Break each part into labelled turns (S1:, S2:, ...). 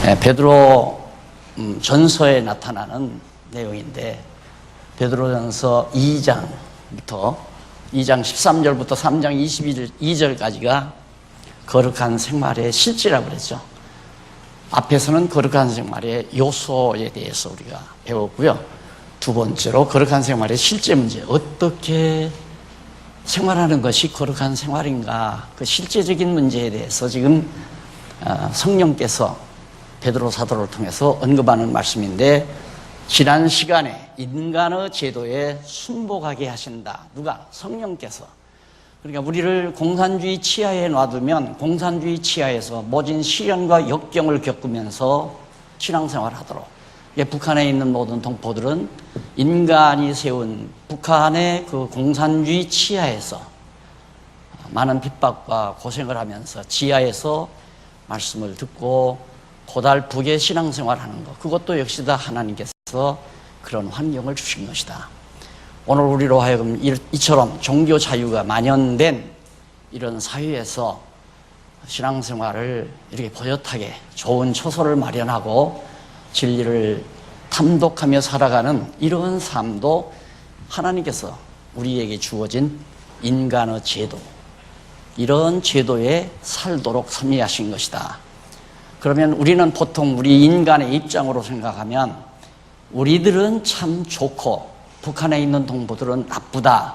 S1: 베드로 전서에 나타나는 내용인데, 베드로전서 2장부터 2장 13절부터 3장 22절까지가 거룩한 생활의 실제라고 그랬죠. 앞에서는 거룩한 생활의 요소에 대해서 우리가 배웠고요. 두 번째로 거룩한 생활의 실제 문제, 어떻게 생활하는 것이 거룩한 생활인가, 그 실제적인 문제에 대해서 지금 성령께서 베드로 사도를 통해서 언급하는 말씀인데, 지난 시간에 인간의 제도에 순복하게 하신다. 누가? 성령께서. 그러니까 우리를 공산주의 치하에 놔두면 공산주의 치하에서 모진 시련과 역경을 겪으면서 신앙생활을 하도록, 북한에 있는 모든 동포들은 인간이 세운 북한의 그 공산주의 치하에서 많은 핍박과 고생을 하면서 지하에서 말씀을 듣고 고달프게 신앙생활하는 것, 그것도 역시 다 하나님께서 그런 환경을 주신 것이다. 오늘 우리로 하여금 이처럼 종교 자유가 만연된 이런 사회에서 신앙생활을 이렇게 버젓하게 좋은 처소를 마련하고 진리를 탐독하며 살아가는 이런 삶도 하나님께서 우리에게 주어진 인간의 제도, 이런 제도에 살도록 섭리하신 것이다. 그러면 우리는 보통 우리 인간의 입장으로 생각하면 우리들은 참 좋고 북한에 있는 동포들은 나쁘다,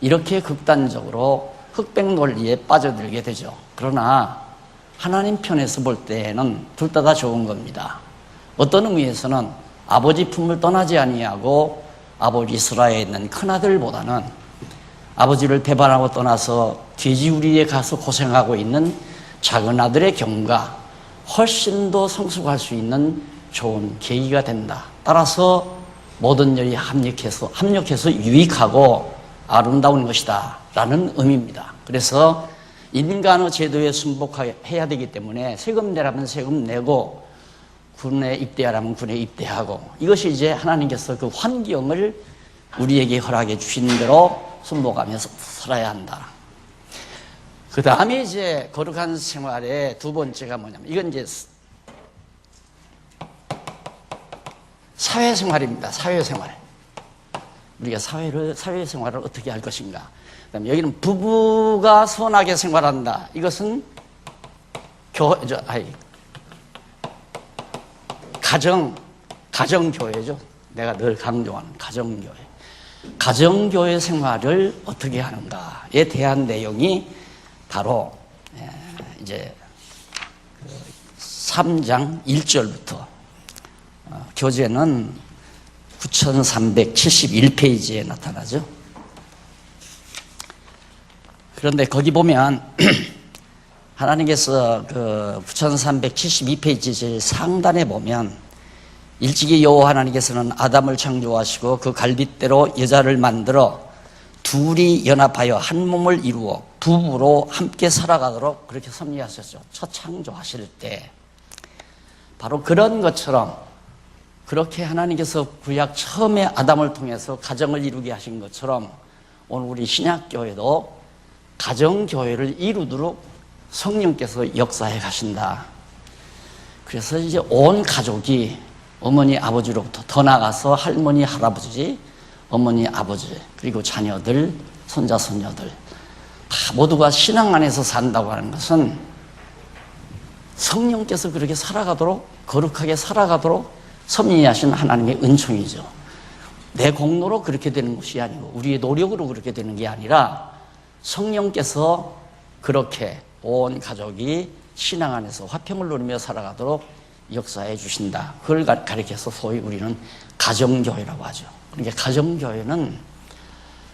S1: 이렇게 극단적으로 흑백 논리에 빠져들게 되죠. 그러나 하나님 편에서 볼 때에는 둘 다 좋은 겁니다. 어떤 의미에서는 아버지 품을 떠나지 아니하고 아버지 이스라엘에 있는 큰아들보다는 아버지를 배반하고 떠나서 돼지우리에 가서 고생하고 있는 작은아들의 경우가 훨씬 더 성숙할 수 있는 좋은 계기가 된다. 따라서 모든 일이 합력해서 유익하고 아름다운 것이다 라는 의미입니다. 그래서 인간의 제도에 순복해야 되기 때문에 세금 내라면 세금 내고 군에 입대하라면 군에 입대하고, 이것이 이제 하나님께서 그 환경을 우리에게 허락해 주신 대로 순복하면서 살아야 한다. 그 다음에 이제 거룩한 생활의 두 번째가 뭐냐면, 이건 이제 사회생활입니다. 사회생활. 우리가 사회생활을 어떻게 할 것인가. 그다음에 여기는 부부가 선하게 생활한다. 이것은 가정교회죠. 내가 늘 강조하는 가정교회. 가정교회 생활을 어떻게 하는가에 대한 내용이 바로 이제 3장 1절부터 교재는 9371페이지에 나타나죠. 그런데 거기 보면 하나님께서 그 9372페이지 제일 상단에 보면, 일찍이 여호와 하나님께서는 아담을 창조하시고 그 갈빗대로 여자를 만들어 둘이 연합하여 한 몸을 이루어 부부로 함께 살아가도록 그렇게 섭리하셨죠. 첫 창조하실 때. 바로 그런 것처럼, 그렇게 하나님께서 구약 처음에 아담을 통해서 가정을 이루게 하신 것처럼 오늘 우리 신약교회도 가정교회를 이루도록 성령께서 역사해 가신다. 그래서 이제 온 가족이 어머니 아버지로부터 더 나아가서 할머니 할아버지, 어머니 아버지, 그리고 자녀들, 손자 손녀들 다 모두가 신앙 안에서 산다고 하는 것은 성령께서 그렇게 살아가도록, 거룩하게 살아가도록 섭리하신 하나님의 은총이죠. 내 공로로 그렇게 되는 것이 아니고 우리의 노력으로 그렇게 되는 게 아니라 성령께서 그렇게 온 가족이 신앙 안에서 화평을 누리며 살아가도록 역사해 주신다. 그걸 가리켜서 소위 우리는 가정교회라고 하죠. 그러니까 가정교회는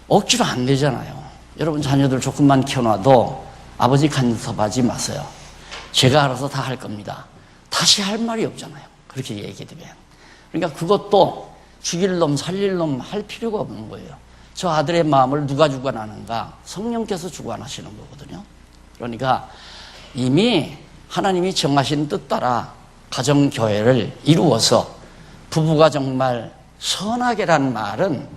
S1: 억지로 안 되잖아요. 여러분 자녀들 조금만 키워놔도 아버지 간섭하지 마세요. 제가 알아서 다 할 겁니다. 다시 할 말이 없잖아요. 그렇게 얘기되면. 그러니까 그것도 죽일 놈 살릴 놈 할 필요가 없는 거예요. 저 아들의 마음을 누가 주관하는가? 성령께서 주관하시는 거거든요. 그러니까 이미 하나님이 정하신 뜻 따라 가정교회를 이루어서 부부가 정말 선하게란 말은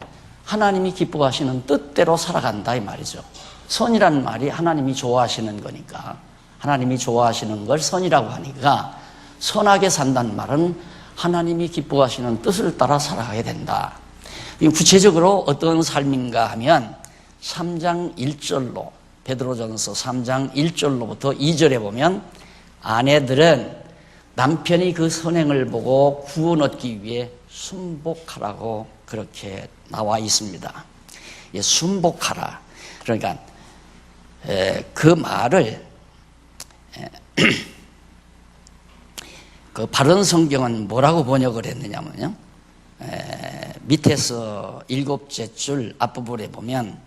S1: 하나님이 기뻐하시는 뜻대로 살아간다 이 말이죠. 선이라는 말이 하나님이 좋아하시는 거니까, 하나님이 좋아하시는 걸 선이라고 하니까 선하게 산다는 말은 하나님이 기뻐하시는 뜻을 따라 살아가게 된다. 구체적으로 어떤 삶인가 하면 3장 1절로 베드로전서 3장 1절로부터 2절에 보면 아내들은 남편이 그 선행을 보고 구원 얻기 위해 순복하라고 그렇게 나와 있습니다. 예, 순복하라. 그러니까 그 말을 그 바른 성경은 뭐라고 번역을 했느냐면요. 밑에서 7째 줄 앞부분에 보면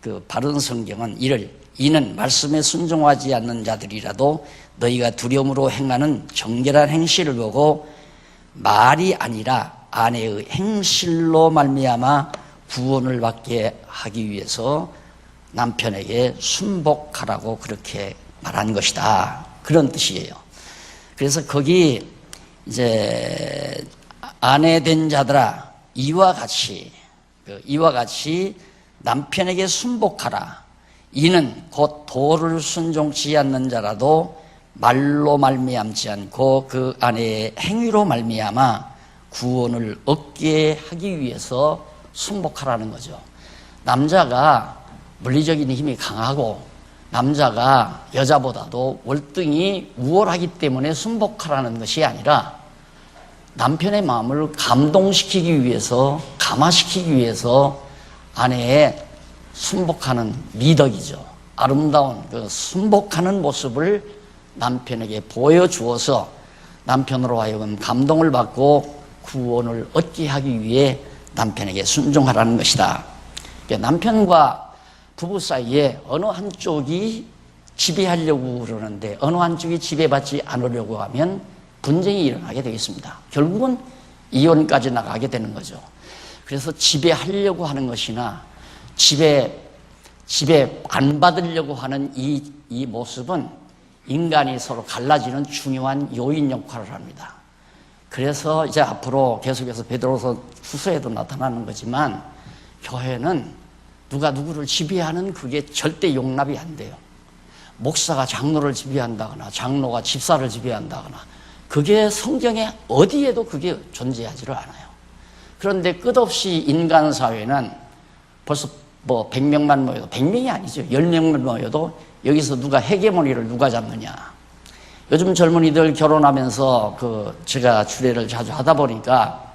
S1: 그 바른 성경은 이는 말씀에 순종하지 않는 자들이라도 너희가 두려움으로 행하는 정결한 행실을 보고 말이 아니라 아내의 행실로 말미암아 구원을 받게 하기 위해서 남편에게 순복하라고 그렇게 말한 것이다. 그런 뜻이에요. 그래서 거기 이제 아내 된 자들아 이와 같이 남편에게 순복하라. 이는 곧 도를 순종치 않는 자라도 말로 말미암지 않고 그 아내의 행위로 말미암아 구원을 얻게 하기 위해서 순복하라는 거죠. 남자가 물리적인 힘이 강하고 남자가 여자보다도 월등히 우월하기 때문에 순복하라는 것이 아니라 남편의 마음을 감동시키기 위해서, 감화시키기 위해서 아내의 순복하는 미덕이죠. 아름다운 그 순복하는 모습을 남편에게 보여주어서 남편으로 하여금 감동을 받고 구원을 얻게 하기 위해 남편에게 순종하라는 것이다. 남편과 부부 사이에 어느 한쪽이 지배하려고 그러는데 어느 한쪽이 지배받지 않으려고 하면 분쟁이 일어나게 되겠습니다. 결국은 이혼까지 나가게 되는 거죠. 그래서 지배하려고 하는 것이나 지배 안 받으려고 하는 이 모습은 인간이 서로 갈라지는 중요한 요인 역할을 합니다. 그래서 이제 앞으로 계속해서 베드로서 후서에도 나타나는 거지만 교회는 누가 누구를 지배하는 그게 절대 용납이 안 돼요. 목사가 장로를 지배한다거나 장로가 집사를 지배한다거나 그게 성경에 어디에도 그게 존재하지를 않아요. 그런데 끝없이 인간 사회는 벌써 100명만 모여도 100명이 아니죠. 10명만 모여도 여기서 누가 헤게모니를 누가 잡느냐. 요즘 젊은이들 결혼하면서 제가 주례를 자주 하다 보니까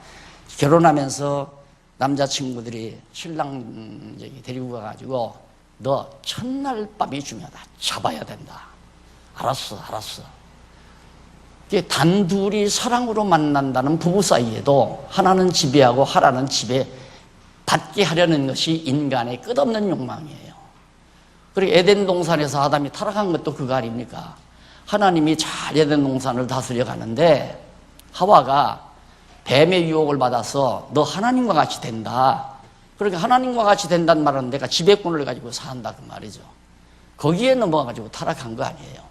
S1: 결혼하면서 남자친구들이 신랑 데리고 가가지고 너 첫날 밤이 중요하다. 잡아야 된다. 알았어. 이게 단둘이 사랑으로 만난다는 부부 사이에도 하나는 지배하고 하나는 지배 받게 하려는 것이 인간의 끝없는 욕망이에요. 그리고 에덴 동산에서 아담이 타락한 것도 그거 아닙니까? 하나님이 잘 에덴 동산을 다스려 가는데 하와가 뱀의 유혹을 받아서 너 하나님과 같이 된다. 그러니까 하나님과 같이 된다는 말은 내가 지배권을 가지고 산다 그 말이죠. 거기에 넘어가지고 타락한 거 아니에요.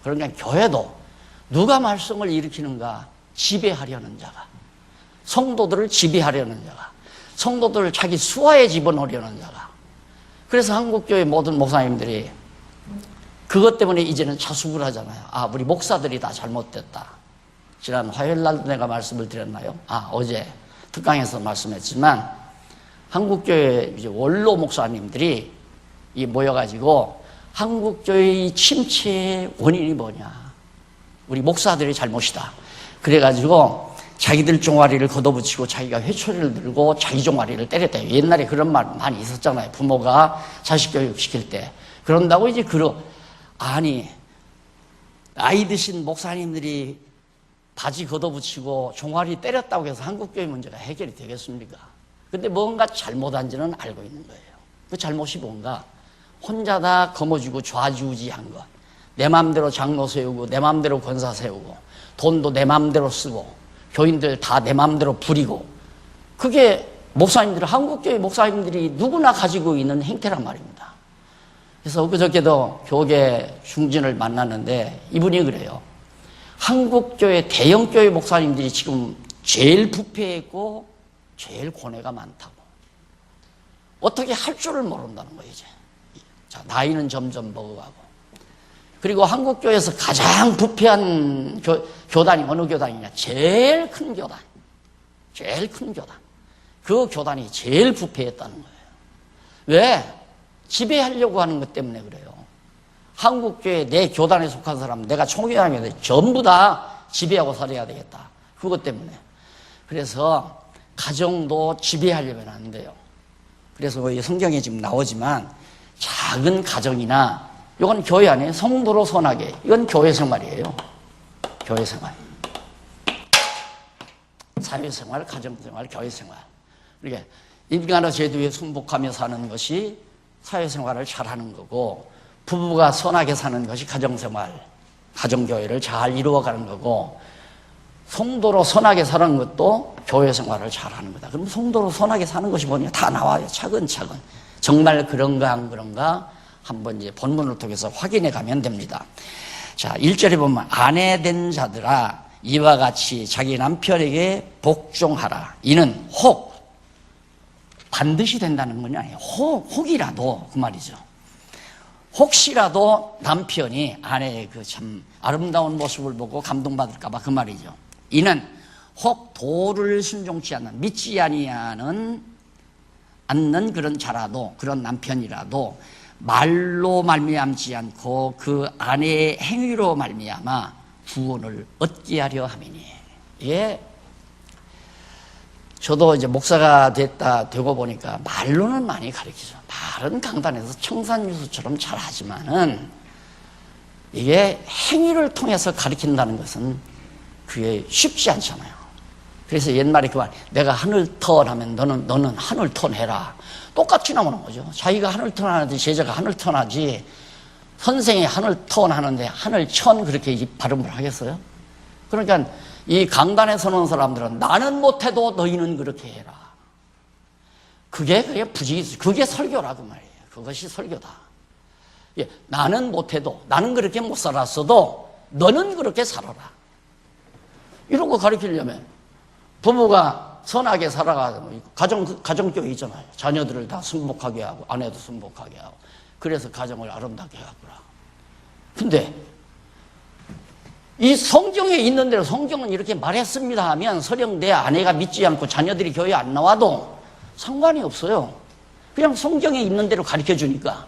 S1: 그러니까 교회도 누가 말썽을 일으키는가? 지배하려는 자가, 성도들을 지배하려는 자가, 성도들을 자기 수하에 집어넣으려는 자가. 그래서 한국교회 모든 목사님들이 그것 때문에 이제는 자숙을 하잖아요. 우리 목사들이 다 잘못됐다. 지난 화요일 날 내가 말씀을 드렸나요? 어제 특강에서 말씀했지만 한국교회 이제 원로 목사님들이 모여가지고 한국교회의 침체의 원인이 뭐냐? 우리 목사들의 잘못이다. 그래가지고 자기들 종아리를 걷어붙이고 자기가 회초리를 들고 자기 종아리를 때렸다. 옛날에 그런 말 많이 있었잖아요. 부모가 자식 교육 시킬 때. 그런다고 이제 나이 드신 목사님들이 바지 걷어붙이고 종아리 때렸다고 해서 한국교회 문제가 해결이 되겠습니까? 근데 뭔가 잘못한지는 알고 있는 거예요. 그 잘못이 뭔가? 혼자 다 거머쥐고 좌지우지한 것. 내 마음대로 장로 세우고 내 마음대로 권사 세우고 돈도 내 마음대로 쓰고 교인들 다 내 마음대로 부리고 그게 한국교회 목사님들이 누구나 가지고 있는 행태란 말입니다. 그래서 그저께도 교계 중진을 만났는데 이분이 그래요. 한국교회 대형교회 목사님들이 지금 제일 부패했고 제일 고뇌가 많다고. 어떻게 할 줄을 모른다는 거예요 이제. 자, 나이는 점점 먹어가고. 그리고 한국교회에서 가장 부패한 교단이 어느 교단이냐? 제일 큰 교단. 제일 큰 교단. 그 교단이 제일 부패했다는 거예요. 왜? 지배하려고 하는 것 때문에 그래요. 한국교회 내 교단에 속한 사람 내가 총회하면 전부 다 지배하고 살아야 되겠다. 그것 때문에. 그래서 가정도 지배하려면 안 돼요. 그래서 성경에 지금 나오지만 작은 가정이나 이건 교회 안에 성도로 선하게, 이건 교회 생활이에요. 교회 생활. 사회생활, 가정생활, 교회생활. 이렇게 인간의 제도에 순복하며 사는 것이 사회생활을 잘하는 거고, 부부가 선하게 사는 것이 가정생활, 가정교회를 잘 이루어가는 거고, 성도로 선하게 사는 것도 교회생활을 잘하는 거다. 그럼 성도로 선하게 사는 것이 뭐냐? 다 나와요. 차근차근. 정말 그런가 안 그런가 한번 이제 본문을 통해서 확인해 가면 됩니다. 자, 1절에 보면 아내 된 자들아 이와 같이 자기 남편에게 복종하라. 이는 혹 반드시 된다는 건 아니에요. 혹이라도 그 말이죠. 혹시라도 남편이 아내의 그 참 아름다운 모습을 보고 감동받을까 봐 그 말이죠. 이는 혹 도를 순종치 않는 믿지 아니하는 않는 그런 자라도, 그런 남편이라도 말로 말미암지 않고 그 아내의 행위로 말미암아 구원을 얻게 하려 함이니. 예. 저도 이제 목사가 되고 보니까 말로는 많이 가르치죠. 말은 강단에서 청산유수처럼 잘 하지만은 이게 행위를 통해서 가르친다는 것은 그게 쉽지 않잖아요. 그래서 옛말에 그 말, 내가 하늘 턴 하면 너는 하늘 턴 해라. 똑같이 나오는 거죠. 자기가 하늘 턴 하는데 제자가 하늘 턴 하지, 선생이 하늘 턴 하는데 하늘 천 그렇게 발음을 하겠어요? 그러니까 이 강단에 서는 사람들은 나는 못해도 너희는 그렇게 해라. 그게 부지기수, 그게 설교라 그 말이에요. 그것이 설교다. 예, 나는 못해도, 나는 그렇게 못 살았어도 너는 그렇게 살아라. 이런 거 가르치려면 부부가 선하게 살아가고, 가정교회 있잖아요. 자녀들을 다 순복하게 하고, 아내도 순복하게 하고. 그래서 가정을 아름답게 하구나. 근데, 이 성경에 있는 대로 성경은 이렇게 말했습니다 하면 설령 내 아내가 믿지 않고 자녀들이 교회 안 나와도 상관이 없어요. 그냥 성경에 있는 대로 가르쳐 주니까.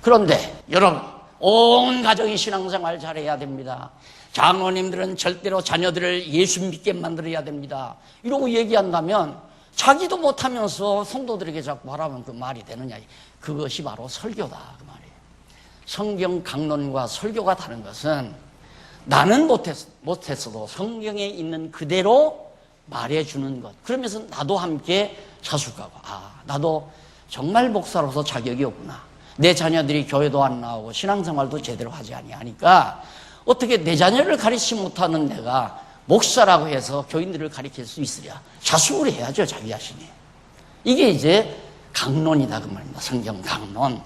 S1: 그런데, 여러분, 온 가정이 신앙생활 잘해야 됩니다. 장로님들은 절대로 자녀들을 예수 믿게 만들어야 됩니다. 이러고 얘기한다면 자기도 못하면서 성도들에게 자꾸 하라면 그 말이 되느냐. 그것이 바로 설교다 그 말이에요. 성경 강론과 설교가 다른 것은 나는 못했어도 성경에 있는 그대로 말해주는 것. 그러면서 나도 함께 자숙하고, 나도 정말 목사로서 자격이 없구나. 내 자녀들이 교회도 안 나오고 신앙생활도 제대로 하지 아니하니까 어떻게 내 자녀를 가르치지 못하는 내가 목사라고 해서 교인들을 가르칠 수 있으랴. 자숙을 해야죠, 자기 자신이. 이게 이제 강론이다 그 말입니다. 성경 강론.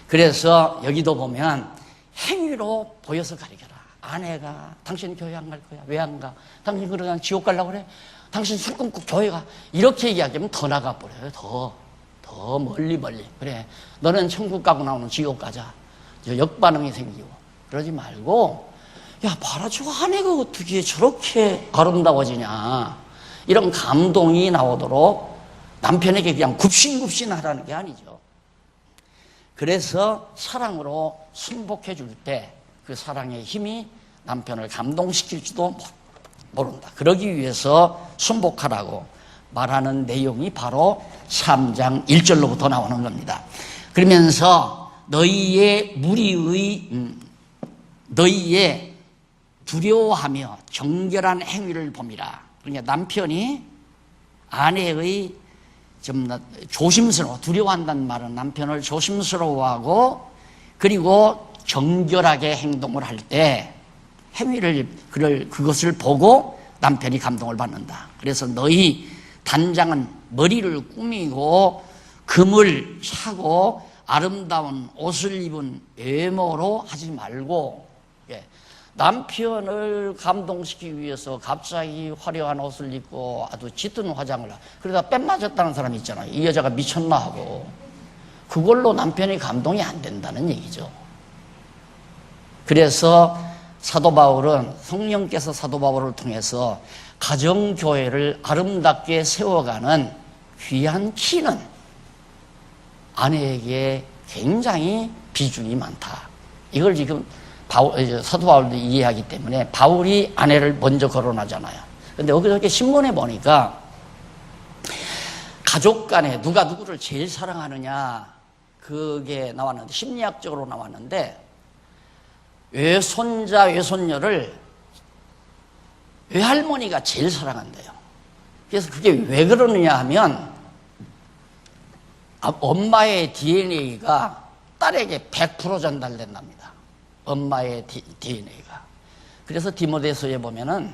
S1: 그래서 여기도 보면 행위로 보여서 가르쳐라. 아내가 당신 교회 안 갈 거야. 왜 안 가? 당신 그러다 지옥 가려고 그래? 당신 술 끊고 교회 가. 이렇게 이야기하면 더 나가버려요. 더 멀리. 그래, 너는 천국 가고 나오는 지옥 가자. 역반응이 생기고. 그러지 말고, 야, 봐라, 저 아내가 어떻게 저렇게 아름다워지냐. 이런 감동이 나오도록 남편에게 그냥 굽신굽신 하라는 게 아니죠. 그래서 사랑으로 순복해 줄 때 그 사랑의 힘이 남편을 감동시킬지도 모른다. 그러기 위해서 순복하라고 말하는 내용이 바로 3장 1절로부터 나오는 겁니다. 그러면서 너희의 두려워하며 정결한 행위를 봄이라. 그러니까 남편이 아내의 좀 조심스러워, 두려워한다는 말은 남편을 조심스러워하고 그리고 정결하게 행동을 할 때 그것을 보고 남편이 감동을 받는다. 그래서 너희 단장은 머리를 꾸미고 금을 차고 아름다운 옷을 입은 외모로 하지 말고, 남편을 감동시키기 위해서 갑자기 화려한 옷을 입고 아주 짙은 화장을 그러다 뺨 맞았다는 사람이 있잖아요. 이 여자가 미쳤나 하고. 그걸로 남편이 감동이 안 된다는 얘기죠. 그래서 사도 바울은 성령께서 사도 바울을 통해서 가정교회를 아름답게 세워가는 귀한 키는 아내에게 굉장히 비중이 많다. 이걸 지금 사도 바울도 이해하기 때문에 바울이 아내를 먼저 거론하잖아요. 근데 여기 신문에 보니까 가족 간에 누가 누구를 제일 사랑하느냐 그게 나왔는데 심리학적으로 나왔는데 외손자 외손녀를 외할머니가 제일 사랑한대요. 그래서 그게 왜 그러느냐 하면 엄마의 DNA가 딸에게 100% 전달된답니다. 엄마의 DNA가. 그래서 디모데서에 보면은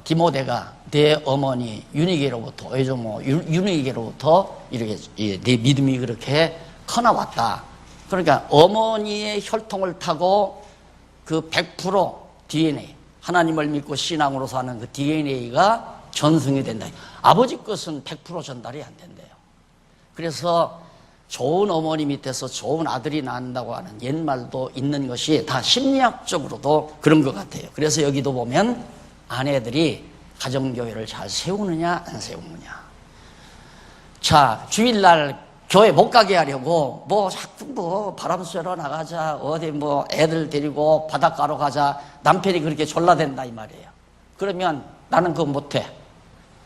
S1: 디모데가 내 어머니 유니게로부터 유니게로부터 이렇게 내 믿음이 그렇게 커나왔다. 그러니까 어머니의 혈통을 타고 그 100% DNA 하나님을 믿고 신앙으로 사는 그 DNA가 전승이 된다. 아버지 것은 100% 전달이 안 된대요. 그래서 좋은 어머니 밑에서 좋은 아들이 낳는다고 하는 옛말도 있는 것이 다 심리학적으로도 그런 것 같아요. 그래서 여기도 보면 아내들이 가정교회를 잘 세우느냐 안 세우느냐. 자, 주일날 교회 못 가게 하려고 자꾸 바람 쐬러 나가자, 어디 애들 데리고 바닷가로 가자, 남편이 그렇게 졸라댄다 이 말이에요. 그러면 나는 그거 못해,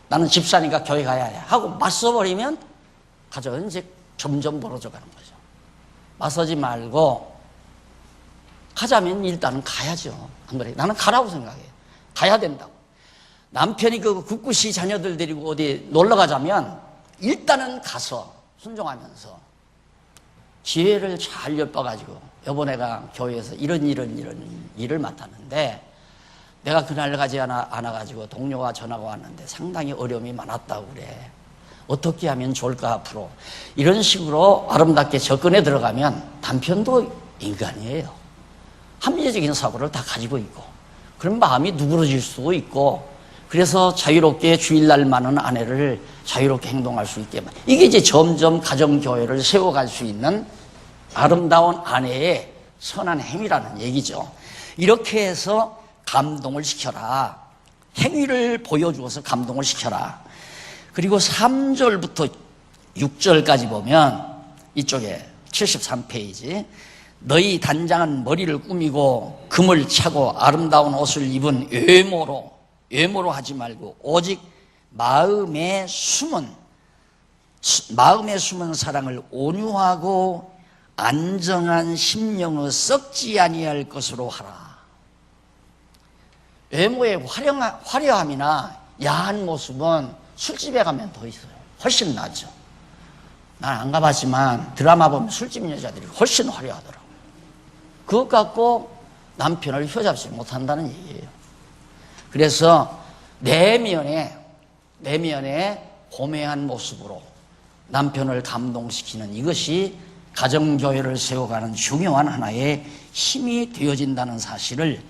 S1: 나는 집사니까 교회 가야 해 하고 맞서버리면 가정은 이제 점점 멀어져 가는 거죠. 맞서지 말고 가자면 일단은 가야죠. 안 그래? 나는 가라고 생각해요. 가야 된다고. 남편이 그 굳굳이 자녀들 데리고 어디 놀러 가자면 일단은 가서 순종하면서 지혜를 잘 엿봐가지고 여보 내가 교회에서 이런 일을 맡았는데 내가 그날 가지 않아가지고 동료가 전화가 왔는데 상당히 어려움이 많았다고 그래. 어떻게 하면 좋을까 앞으로. 이런 식으로 아름답게 접근해 들어가면 남편도 인간이에요. 합리적인 사고를 다 가지고 있고 그런 마음이 누그러질 수도 있고 그래서 자유롭게 주일날 많은 아내를 자유롭게 행동할 수 있게 이게 이제 점점 가정교회를 세워갈 수 있는 아름다운 아내의 선한 행위라는 얘기죠. 이렇게 해서 감동을 시켜라. 행위를 보여주어서 감동을 시켜라. 그리고 3절부터 6절까지 보면 이쪽에 73페이지 너희 단장은 머리를 꾸미고 금을 차고 아름다운 옷을 입은 외모로 하지 말고 오직 마음에 숨은 사랑을 온유하고 안정한 심령의 썩지 아니할 것으로 하라. 외모의 화려함이나 야한 모습은 술집에 가면 더 있어요. 훨씬 낫죠. 난 안 가봤지만 드라마 보면 술집 여자들이 훨씬 화려하더라고요. 그것 갖고 남편을 휘잡지 못한다는 얘기예요. 그래서 내면에 고매한 모습으로 남편을 감동시키는 이것이 가정교회를 세워가는 중요한 하나의 힘이 되어진다는 사실을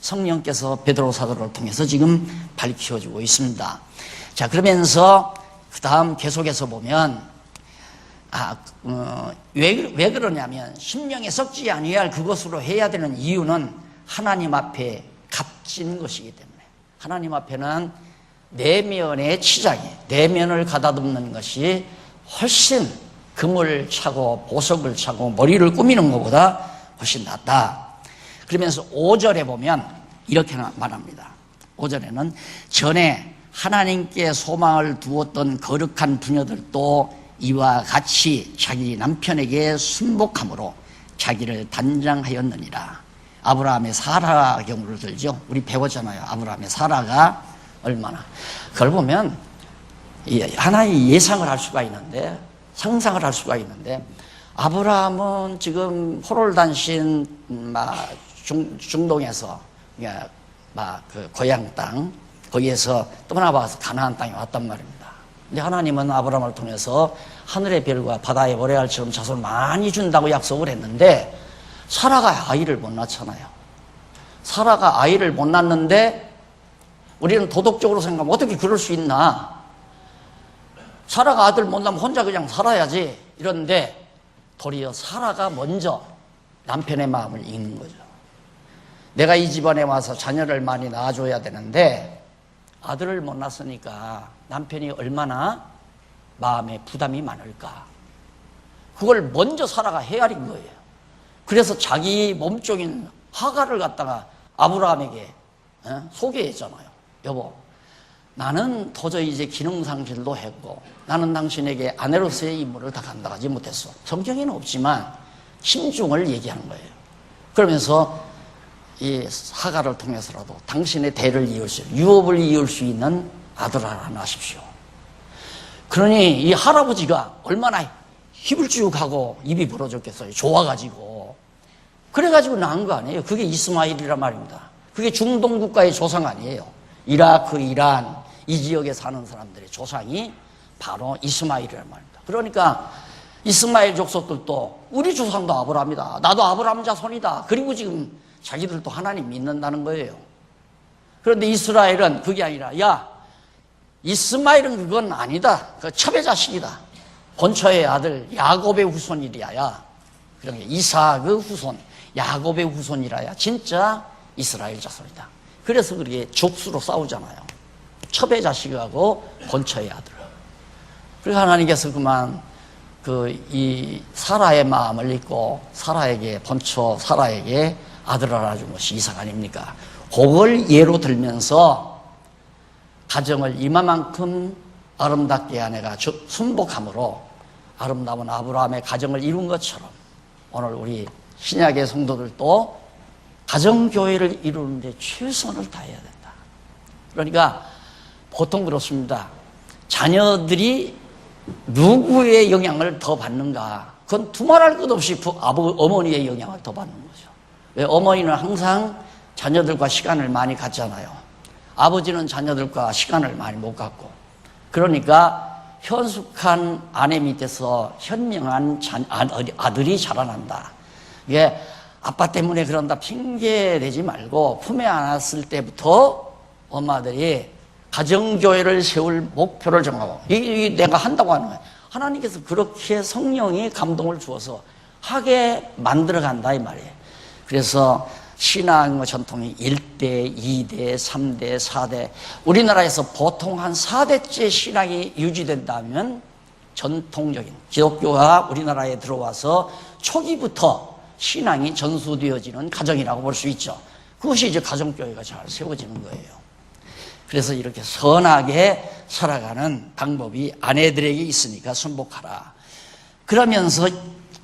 S1: 성령께서 베드로 사도를 통해서 지금 밝혀주고 있습니다. 자, 그러면서 그 다음 계속해서 보면 왜 그러냐면 심령에 썩지 아니할 그것으로 해야 되는 이유는 하나님 앞에 값진 것이기 때문에 하나님 앞에는 내면의 치장이 내면을 가다듬는 것이 훨씬 금을 차고 보석을 차고 머리를 꾸미는 것보다 훨씬 낫다. 그러면서 5절에 보면 이렇게 말합니다. 5절에는 전에 하나님께 소망을 두었던 거룩한 부녀들도 이와 같이 자기 남편에게 순복함으로 자기를 단장하였느니라. 아브라함의 사라 경우를 들죠. 우리 배웠잖아요. 아브라함의 사라가 얼마나. 그걸 보면 하나의 예상을 할 수가 있는데 상상을 할 수가 있는데 아브라함은 지금 호롤단신 중동에서 그 고향 땅 거기에서 떠나와서 가나안 땅에 왔단 말입니다. 근데 하나님은 아브라함을 통해서 하늘의 별과 바다의 모래알처럼 자손을 많이 준다고 약속을 했는데 사라가 아이를 못 낳잖아요. 사라가 아이를 못 낳는데 우리는 도덕적으로 생각하면 어떻게 그럴 수 있나. 사라가 아들 못 낳으면 혼자 그냥 살아야지 이런데 도리어 사라가 먼저 남편의 마음을 읽는 거죠. 내가 이 집안에 와서 자녀를 많이 낳아줘야 되는데 아들을 못 낳았으니까 남편이 얼마나 마음에 부담이 많을까. 그걸 먼저 사라가 헤아린 거예요. 그래서 자기 몸종인 하가를 갖다가 아브라함에게 소개했잖아요. 여보, 나는 도저히 이제 기능상실도 했고 나는 당신에게 아내로서의 임무를 다 감당하지 못했어. 성경에는 없지만 심중을 얘기하는 거예요. 그러면서 이 하가를 통해서라도 당신의 대를 이을 수, 유업을 이을 수 있는 아들 하나 낳으십시오. 그러니 이 할아버지가 얼마나 힘을 쭉 하고 입이 벌어졌겠어요. 좋아가지고. 그래가지고 낳은 거 아니에요. 그게 이스마일이란 말입니다. 그게 중동 국가의 조상 아니에요. 이라크, 이란 이 지역에 사는 사람들의 조상이 바로 이스마일이란 말입니다. 그러니까 이스마일 족속들도 우리 조상도 아브라함이다. 나도 아브라함 자손이다. 그리고 지금 자기들도 하나님 믿는다는 거예요. 그런데 이스라엘은 그게 아니라 야, 이스마일은 그건 아니다. 그 첩의 자식이다. 본처의 아들 야곱의 후손이랴. 야, 그러니까 이삭의 후손, 야곱의 후손이라야 진짜 이스라엘 자손이다. 그래서 그렇게 족수로 싸우잖아요. 첩의 자식하고 본처의 아들. 그래서 하나님께서 그만 이 사라의 마음을 읽고 사라에게 본처 사라에게 아들을 알아준 것이 이삭 아닙니까? 그걸 예로 들면서 가정을 이만큼 아름답게 아내가 순복함으로 아름다운 아브라함의 가정을 이룬 것처럼 오늘 우리 신약의 성도들도 가정교회를 이루는데 최선을 다해야 된다. 그러니까 보통 그렇습니다. 자녀들이 누구의 영향을 더 받는가? 그건 두말할 것 없이 어머니의 영향을 더 받는 거죠. 왜? 어머니는 항상 자녀들과 시간을 많이 갖잖아요. 아버지는 자녀들과 시간을 많이 못 갖고. 그러니까 현숙한 아내 밑에서 현명한 아들이 자라난다. 이게 아빠 때문에 그런다 핑계 대지 말고 품에 안았을 때부터 엄마들이 가정교회를 세울 목표를 정하고 이게 내가 한다고 하는 거예요. 하나님께서 그렇게 성령이 감동을 주어서 하게 만들어간다 이 말이에요. 그래서 신앙의 전통이 1대, 2대, 3대, 4대 우리나라에서 보통 한 4대째 신앙이 유지된다면 전통적인 기독교가 우리나라에 들어와서 초기부터 신앙이 전수되어지는 가정이라고 볼 수 있죠. 그것이 이제 가정교회가 잘 세워지는 거예요. 그래서 이렇게 선하게 살아가는 방법이 아내들에게 있으니까 순복하라. 그러면서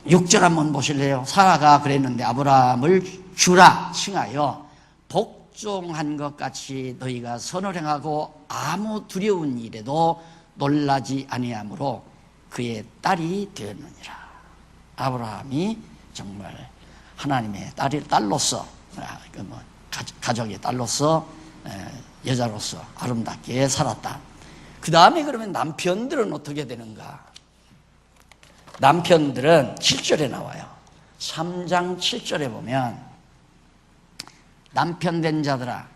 S1: 6절 한번 보실래요? 사라가 그랬는데 아브라함을 주라 칭하여 복종한 것 같이 너희가 선을 행하고 아무 두려운 일에도 놀라지 아니하므로 그의 딸이 되었느니라. 아브라함이 정말 하나님의 딸로서 가족의 딸로서 여자로서 아름답게 살았다. 그 다음에 그러면 남편들은 어떻게 되는가? 남편들은 7절에 나와요. 3장 7절에 보면 남편 된 자들아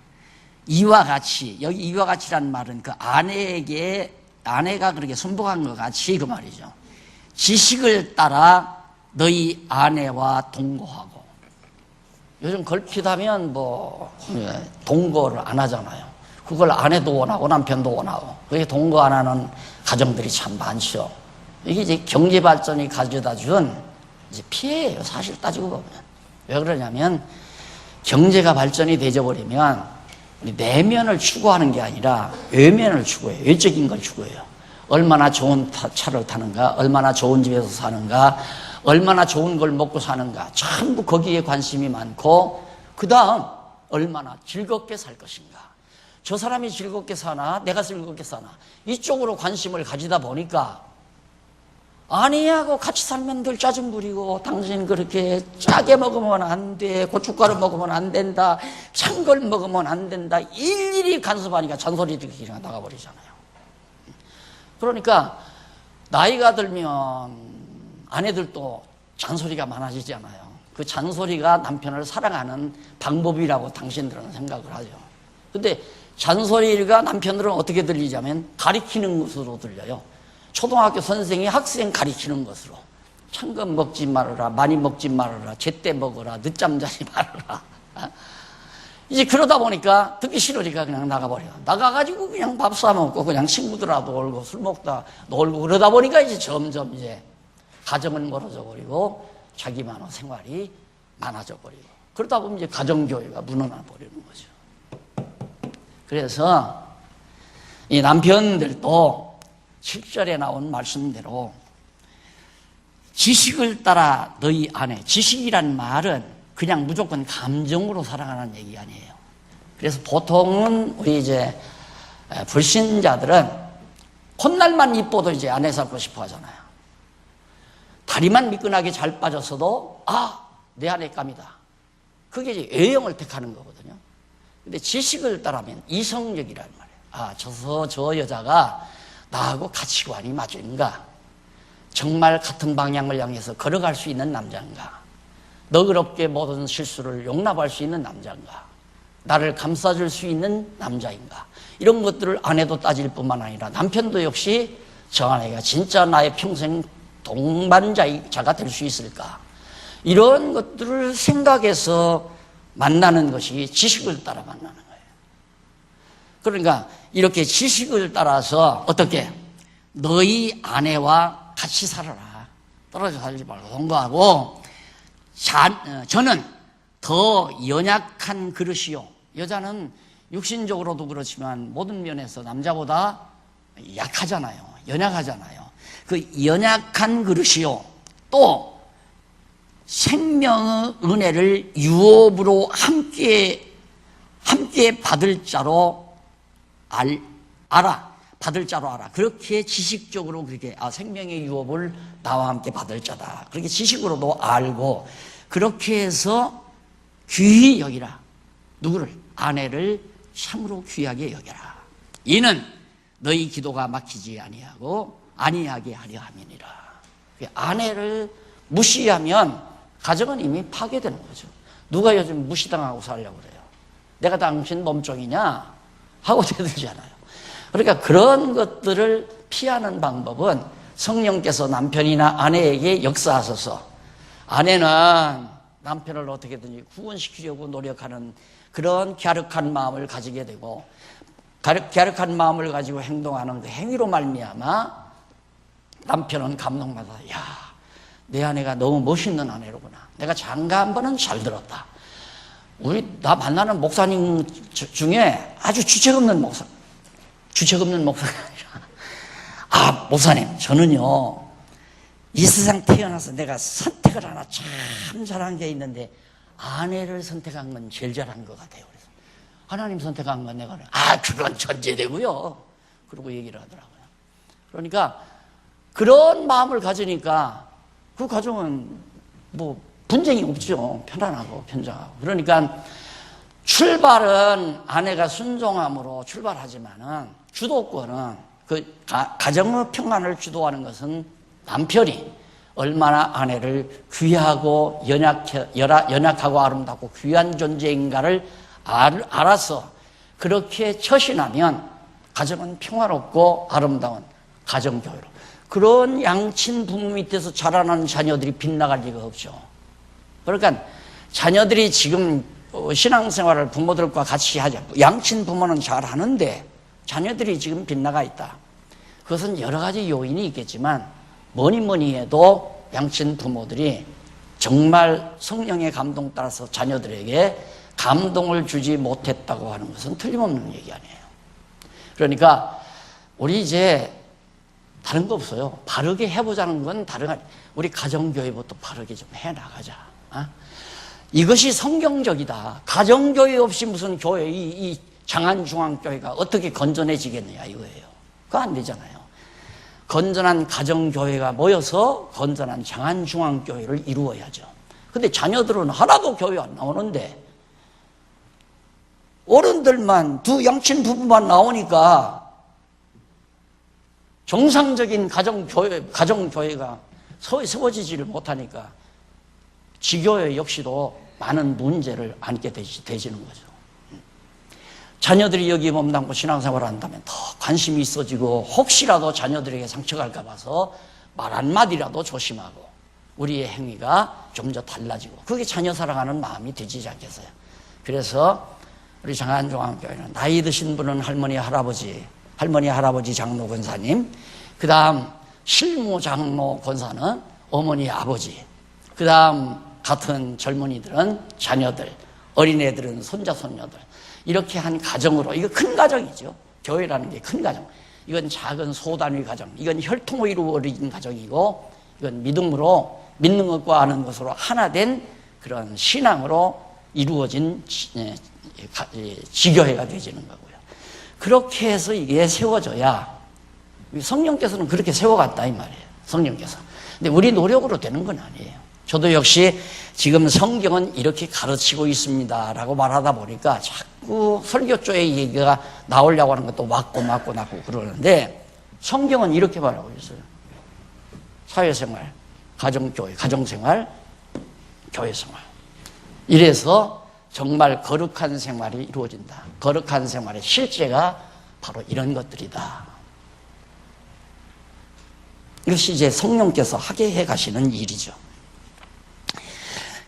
S1: 이와 같이, 여기 이와 같이란 말은 그 아내가 그렇게 순복한 것 같이 그 말이죠. 지식을 따라 너희 아내와 동거하고. 요즘 걸핏하면 동거를 안 하잖아요. 그걸 아내도 원하고 남편도 원하고. 그게 동거 안 하는 가정들이 참 많죠. 이게 이제 경제 발전이 가져다 준 이제 피해예요. 사실 따지고 보면. 왜 그러냐면 경제가 발전이 되어버리면 내면을 추구하는 게 아니라 외면을 추구해요. 외적인 걸 추구해요. 얼마나 좋은 차를 타는가, 얼마나 좋은 집에서 사는가, 얼마나 좋은 걸 먹고 사는가, 전부 거기에 관심이 많고, 그 다음 얼마나 즐겁게 살 것인가. 저 사람이 즐겁게 사나 내가 즐겁게 사나 이쪽으로 관심을 가지다 보니까 아내하고 같이 살면 늘 짜증 부리고 당신 그렇게 짜게 먹으면 안 돼, 고춧가루 먹으면 안 된다, 찬 걸 먹으면 안 된다, 일일이 간섭하니까 잔소리들이 나가버리잖아요. 그러니까 나이가 들면 아내들도 잔소리가 많아지잖아요. 그 잔소리가 남편을 사랑하는 방법이라고 당신들은 생각을 하죠. 근데 잔소리가 남편들은 어떻게 들리자면 가리키는 것으로 들려요. 초등학교 선생이 학생 가리키는 것으로. 찬 것 먹지 말아라, 많이 먹지 말아라, 제때 먹어라, 늦잠 자지 말아라. 이제 그러다 보니까 듣기 싫으니까 그냥 나가버려. 나가가지고 그냥 밥 사먹고 그냥 친구들하고 놀고 술 먹다 놀고 그러다 보니까 이제 점점 이제 가정은 멀어져 버리고 자기만의 생활이 많아져 버리고 그러다 보면 이제 가정교회가 무너져 버리는 거죠. 그래서 이 남편들도 7절에 나온 말씀대로 지식을 따라 너희 아내, 지식이란 말은 그냥 무조건 감정으로 살아가는 얘기 아니에요. 그래서 보통은 우리 이제 불신자들은 콧날만 이뻐도 이제 아내 삼고 싶어 하잖아요. 다리만 미끈하게 잘 빠졌어도 내 아내 감이다. 그게 이제 외형을 택하는 거거든요. 근데 지식을 따르면 이성적이란 말이에요. 저 여자가 나하고 가치관이 맞은가? 정말 같은 방향을 향해서 걸어갈 수 있는 남자인가? 너그럽게 모든 실수를 용납할 수 있는 남자인가? 나를 감싸줄 수 있는 남자인가? 이런 것들을 아내도 따질 뿐만 아니라 남편도 역시 저 아내가 진짜 나의 평생 동반자가 될 수 있을까? 이런 것들을 생각해서 만나는 것이 지식을 따라 만나는 거예요. 그러니까 이렇게 지식을 따라서 어떻게? 너희 아내와 같이 살아라. 떨어져 살지 말고 동거하고 저는 더 연약한 그릇이요. 여자는 육신적으로도 그렇지만 모든 면에서 남자보다 약하잖아요. 연약하잖아요. 그 연약한 그릇이요. 또 생명의 은혜를 유업으로 함께 받을 자로 알아. 받을 자로 알아. 그렇게 지식적으로 그렇게 생명의 유업을 나와 함께 받을 자다. 그렇게 지식으로도 알고 그렇게 해서 귀히 여기라. 누구를? 아내를 참으로 귀하게 여겨라. 이는 너희 기도가 막히지 아니하게 하려 함이니라. 아내를 무시하면 가정은 이미 파괴되는 거죠. 누가 요즘 무시당하고 살려고 그래요? 내가 당신 몸종이냐? 하고 대들잖아요. 그러니까 그런 것들을 피하는 방법은 성령께서 남편이나 아내에게 역사하셔서 아내는 남편을 어떻게든지 구원시키려고 노력하는 그런 갸륵한 마음을 가지게 되고 갸륵한 마음을 가지고 행동하는 그 행위로 말미암아 남편은 감동받아. 내 아내가 너무 멋있는 아내로구나. 내가 장가 한 번은 잘 들었다. 나 만나는 목사님 중에 아주 주책 없는 목사가 아니라 목사님 저는요 이 세상 태어나서 내가 선택을 하나 참 잘한 게 있는데 아내를 선택한 건 제일 잘한 것 같아요. 그래서 하나님 선택한 건 내가 그건 전제되고요. 그러고 얘기를 하더라고요. 그러니까 그런 마음을 가지니까 그 가정은 뭐 분쟁이 없죠. 편안하고 편정하고. 그러니까 출발은 아내가 순종함으로 출발하지만은 주도권은 그 가정의 평안을 주도하는 것은 남편이 얼마나 아내를 귀하고 연약하고 아름답고 귀한 존재인가를 알아서 그렇게 처신하면 가정은 평화롭고 아름다운 가정교회로. 그런 양친 부모 밑에서 자라나는 자녀들이 빗나갈 리가 없죠. 그러니까 자녀들이 지금 신앙생활을 부모들과 같이 하자. 양친 부모는 잘 하는데 자녀들이 지금 빗나가 있다. 그것은 여러 가지 요인이 있겠지만 뭐니 해도 양친 부모들이 정말 성령의 감동 따라서 자녀들에게 감동을 주지 못했다고 하는 것은 틀림없는 얘기 아니에요. 그러니까 우리 이제 다른 거 없어요. 바르게 해보자는 건 우리 가정교회부터 바르게 좀 해나가자. 이것이 성경적이다. 가정교회 없이 무슨 교회, 이 장안중앙교회가 어떻게 건전해지겠느냐 이거예요. 그거 안 되잖아요. 건전한 가정교회가 모여서 건전한 장안중앙교회를 이루어야죠. 근데 자녀들은 하나도 교회 안 나오는데 어른들만 두 양친 부부만 나오니까 정상적인 가정교회가 세워지지를 못하니까 지교회 역시도 많은 문제를 안게 되지는 거죠. 자녀들이 여기 몸담고 신앙생활을 한다면 더 관심이 있어지고 혹시라도 자녀들에게 상처갈까 봐서 말 한마디라도 조심하고 우리의 행위가 좀 더 달라지고 그게 자녀 사랑하는 마음이 되지 않겠어요. 그래서 우리 장안종합교회는 나이 드신 분은 할머니, 할아버지 장로 권사님, 그 다음 실무 장로 권사는 어머니, 아버지, 그 다음 같은 젊은이들은 자녀들, 어린애들은 손자, 손녀들, 이렇게 한 가정으로, 이거 큰 가정이죠. 교회라는 게 큰 가정. 이건 작은 소단위 가정, 이건 혈통으로 이루어진 가정이고, 이건 믿음으로, 믿는 것과 아는 것으로 하나 된 그런 신앙으로 이루어진 지교회가 되지는 거고요. 그렇게 해서 이게 세워져야, 성령께서는 그렇게 세워갔다 이 말이에요. 성령께서. 근데 우리 노력으로 되는 건 아니에요. 저도 역시 지금 성경은 이렇게 가르치고 있습니다라고 말하다 보니까 자꾸 설교조의 얘기가 나오려고 하는 것도 맞고 그러는데, 성경은 이렇게 말하고 있어요. 사회생활, 가정교회, 가정생활, 교회생활. 이래서 정말 거룩한 생활이 이루어진다. 거룩한 생활의 실제가 바로 이런 것들이다. 이것이 이제 성령께서 하게 해 가시는 일이죠.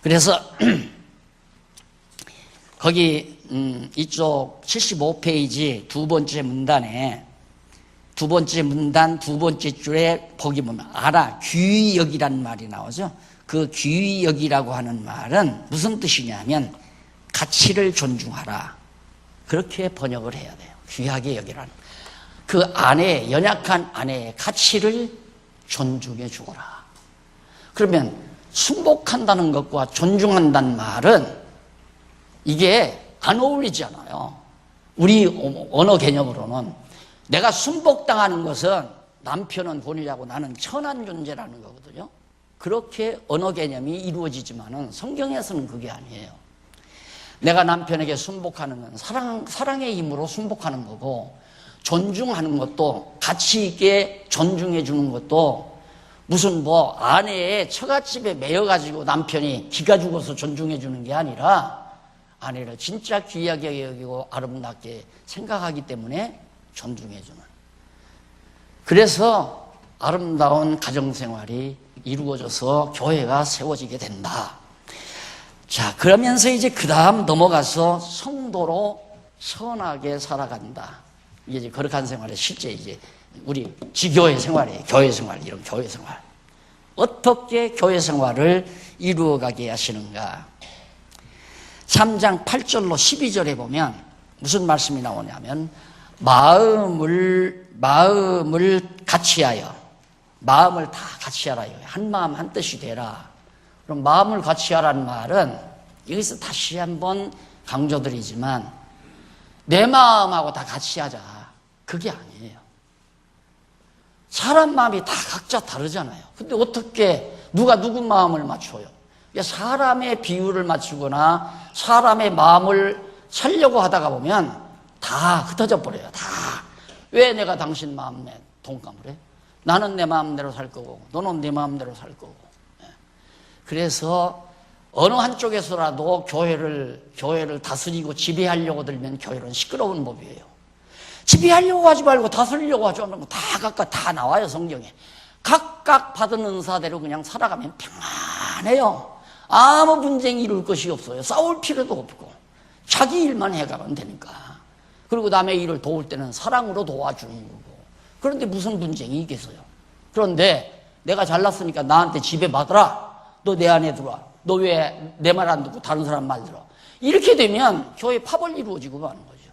S1: 그래서 거기 이쪽 75페이지 두 번째 문단에, 두 번째 문단 두 번째 줄에 보기 보면 알아, 귀히 여기라는 말이 나오죠. 그 귀히 여기라고 하는 말은 무슨 뜻이냐면 가치를 존중하라, 그렇게 번역을 해야 돼요. 귀하게 여기라는, 그 아내, 연약한 아내의 가치를 존중해 주거라. 그러면 순복한다는 것과 존중한다는 말은 이게 안 어울리지 않아요. 우리 언어 개념으로는 내가 순복당하는 것은 남편은 본이라고 나는 천한 존재라는 거거든요. 그렇게 언어 개념이 이루어지지만은 성경에서는 그게 아니에요. 내가 남편에게 순복하는 건 사랑의 힘으로 순복하는 거고, 존중하는 것도, 가치 있게 존중해 주는 것도 무슨 뭐 아내의 처갓집에 매여가지고 남편이 기가 죽어서 존중해 주는 게 아니라, 아내를 진짜 귀하게 여기고 아름답게 생각하기 때문에 존중해 주는. 그래서 아름다운 가정생활이 이루어져서 교회가 세워지게 된다. 자, 그러면서 이제 그 다음 넘어가서 성도로 선하게 살아간다. 이게 이제 거룩한 생활의 실제 이제 우리 지교회 생활이에요. 교회 생활, 이런 교회 생활. 어떻게 교회 생활을 이루어가게 하시는가. 3장 8절로 12절에 보면 무슨 말씀이 나오냐면, 마음을 같이하여, 마음을 다 같이하라. 한 마음 한 뜻이 되라. 그럼 마음을 같이하라는 말은 여기서 다시 한번 강조드리지만, 내 마음하고 다 같이하자, 그게 아니에요. 사람 마음이 다 각자 다르잖아요. 근데 어떻게 누가 누구 마음을 맞춰요? 사람의 비율을 맞추거나 사람의 마음을 살려고 하다가 보면 다 흩어져 버려요. 다. 왜 내가 당신 마음에 동감을 해? 나는 내 마음대로 살 거고 너는 내 마음대로 살 거고. 그래서 어느 한쪽에서라도 교회를 다스리고 지배하려고 들면 교회는 시끄러운 법이에요. 지배하려고 하지 말고 다스리려고 하지 말고 다 각각 다 나와요, 성경에. 각각 받은 은사대로 그냥 살아가면 평안해요. 아무 분쟁이 이룰 것이 없어요. 싸울 필요도 없고 자기 일만 해가면 되니까. 그리고 남의 일을 도울 때는 사랑으로 도와주는 거고. 그런데 무슨 분쟁이 있겠어요? 그런데 내가 잘났으니까 나한테 지배받아라. 너 내 안에 들어와. 너 왜 내 말 안 듣고 다른 사람 말 들어? 이렇게 되면 교회 파벌 이루어지고 마는 거죠.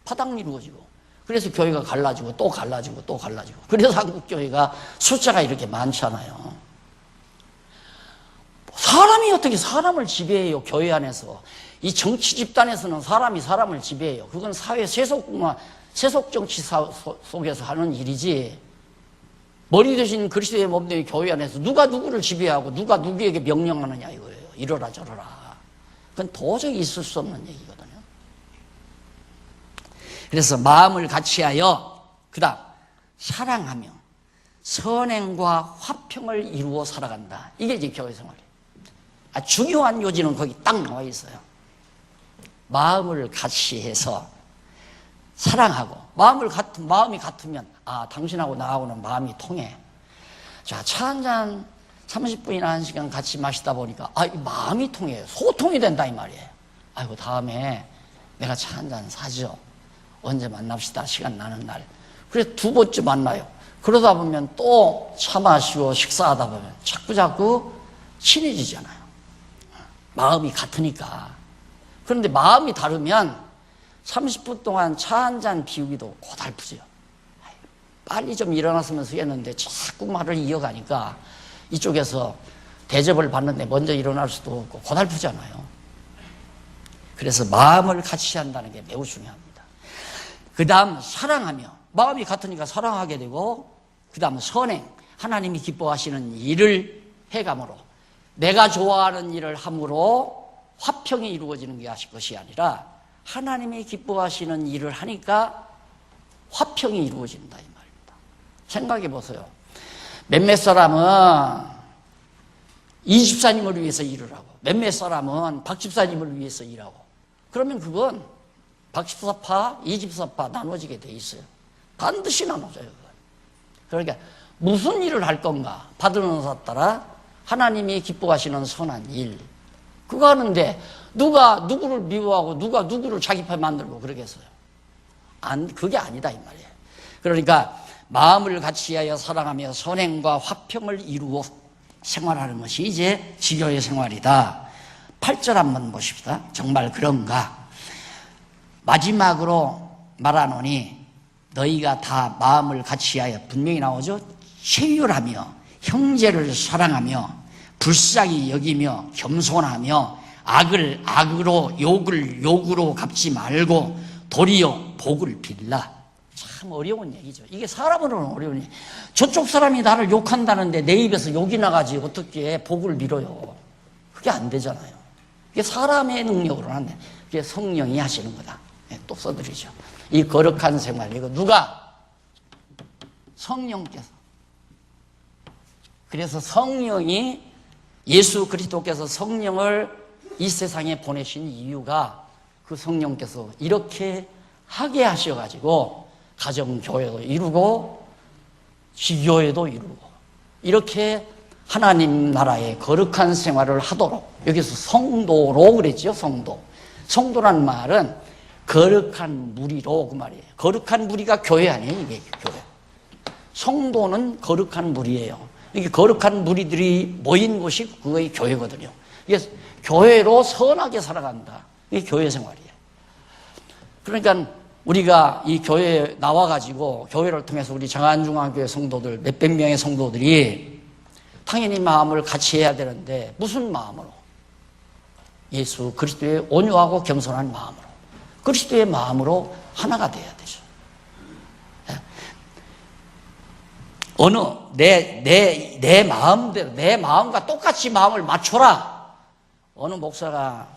S1: 파당 이루어지고. 그래서 교회가 갈라지고 또 갈라지고 또 갈라지고. 그래서 한국 교회가 숫자가 이렇게 많잖아요. 사람이 어떻게 사람을 지배해요? 교회 안에서. 이 정치 집단에서는 사람이 사람을 지배해요. 그건 사회 세속 정치 속에서 하는 일이지, 머리 대신 그리스도의 몸된 교회 안에서 누가 누구를 지배하고 누가 누구에게 명령하느냐 이거예요. 이러라 저러라. 그건 도저히 있을 수 없는 얘기거든요. 그래서 마음을 같이하여, 그 다음 사랑하며 선행과 화평을 이루어 살아간다. 이게 이제 교회 생활이에요. 중요한 요지는 거기 딱 나와 있어요. 마음을 같이 해서 사랑하고, 마음이 같으면 당신하고 나하고는 마음이 통해. 자, 차 한잔 30분이나 1시간 같이 마시다 보니까 이 마음이 통해요. 소통이 된다 이 말이에요. 아이고, 다음에 내가 차 한잔 사죠. 언제 만납시다. 시간 나는 날. 그래서 두 번째 만나요. 그러다 보면 또 차 마시고 식사하다 보면 자꾸 친해지잖아요. 마음이 같으니까. 그런데 마음이 다르면 30분 동안 차 한 잔 비우기도 고달프죠. 빨리 좀 일어났으면 했는데 자꾸 말을 이어가니까 이쪽에서 대접을 받는데 먼저 일어날 수도 없고 고달프잖아요. 그래서 마음을 같이 한다는 게 매우 중요합니다. 그 다음 사랑하며, 마음이 같으니까 사랑하게 되고, 그 다음 선행, 하나님이 기뻐하시는 일을 해감으로, 내가 좋아하는 일을 함으로 화평이 이루어지는 것이 아니라 하나님이 기뻐하시는 일을 하니까 화평이 이루어진다 이 말입니다. 생각해 보세요. 몇몇 사람은 이 집사님을 위해서 일을 하고 몇몇 사람은 박 집사님을 위해서 일하고, 그러면 그건 박 집사파, 이 집사파 나눠지게 돼 있어요. 반드시 나눠져요. 그건. 그러니까 무슨 일을 할 건가 받은 은사 따라 하나님이 기뻐하시는 선한 일, 그거 하는데 누가 누구를 미워하고 누가 누구를 자기 편 만들고 그러겠어요? 그게 아니다 이 말이에요. 그러니까 마음을 같이하여 사랑하며 선행과 화평을 이루어 생활하는 것이 이제 지교의 생활이다. 8절 한번 보십시다. 정말 그런가? 마지막으로 말하노니 너희가 다 마음을 같이하여, 분명히 나오죠. 체휼하며 형제를 사랑하며 불쌍히 여기며 겸손하며 악을 악으로 욕을 욕으로 갚지 말고 도리어 복을 빌라. 참 어려운 얘기죠. 이게 사람으로는 어려운 얘기. 저쪽 사람이 나를 욕한다는데 내 입에서 욕이 나가지 어떻게 복을 빌어요. 그게 안 되잖아요. 이게 사람의 능력으로는 안 돼. 그게 성령이 하시는 거다. 네, 또 써드리죠. 이 거룩한 생활, 이거 누가? 성령께서. 그래서 성령이, 예수 그리스도께서 성령을 이 세상에 보내신 이유가 그 성령께서 이렇게 하게 하셔가지고 가정교회도 이루고 지교회도 이루고 이렇게 하나님 나라의 거룩한 생활을 하도록, 여기서 성도로 그랬죠. 성도라는 말은 거룩한 무리로 그 말이에요. 거룩한 무리가 교회 아니에요. 이게 교회. 성도는 거룩한 무리예요. 이게 거룩한 무리들이 모인 곳이 그거의 교회거든요. 이게 교회로 선하게 살아간다. 이게 교회 생활이에요. 그러니까 우리가 이 교회에 나와가지고 교회를 통해서 우리 장안중앙교회 성도들, 몇백 명의 성도들이 당연히 마음을 같이 해야 되는데 무슨 마음으로? 예수 그리스도의 온유하고 겸손한 마음으로, 그리스도의 마음으로 하나가 돼야 되죠. 어느 내 마음대로, 내 마음과 똑같이 마음을 맞춰라. 어느 목사가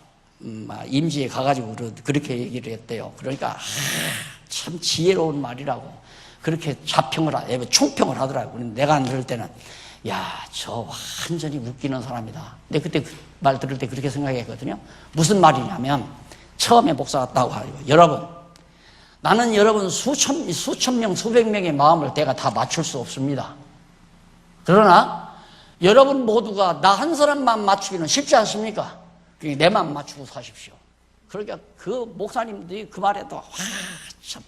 S1: 임지에 가가지고 그렇게 얘기를 했대요. 그러니까 참 지혜로운 말이라고 그렇게 총평을 하더라고요. 내가 들을 때는 저 완전히 웃기는 사람이다. 근데 그때 그 말 들을 때 그렇게 생각했거든요. 무슨 말이냐면, 처음에 목사가 따고 하고, 여러분, 나는 여러분 수천 명, 수백 명의 마음을 내가 다 맞출 수 없습니다. 그러나 여러분 모두가 나 한 사람만 맞추기는 쉽지 않습니까? 내 맘 맞추고 사십시오. 그러니까 그 목사님들이 그 말에도 참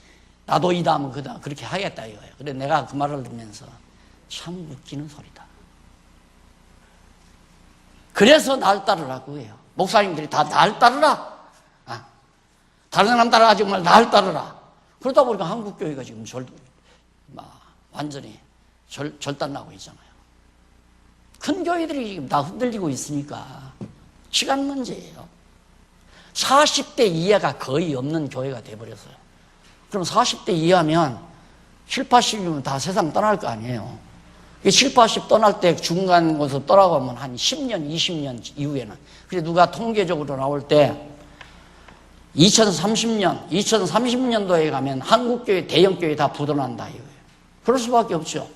S1: 나도 이 다음은 그렇게 하겠다 이거예요. 그래 내가 그 말을 듣면서 참 웃기는 소리다. 그래서 날 따르라고 해요. 목사님들이 다 날 따르라. 다른 사람 따라가지 말고 날 따르라. 그러다 보니까 한국교회가 지금 완전히 절단나고 있잖아요. 큰 교회들이 지금 다 흔들리고 있으니까 시간 문제예요. 40대 이하가 거의 없는 교회가 돼버렸어요. 그럼 40대 이하면 7, 80이면 다 세상 떠날 거 아니에요. 7, 80 떠날 때 중간 곳에서 떠나가면 한 10년, 20년 이후에는. 그래서 누가 통계적으로 나올 때 2030년도에 가면 한국교회, 대형교회 다 부도난다 이거예요. 그럴 수밖에 없죠.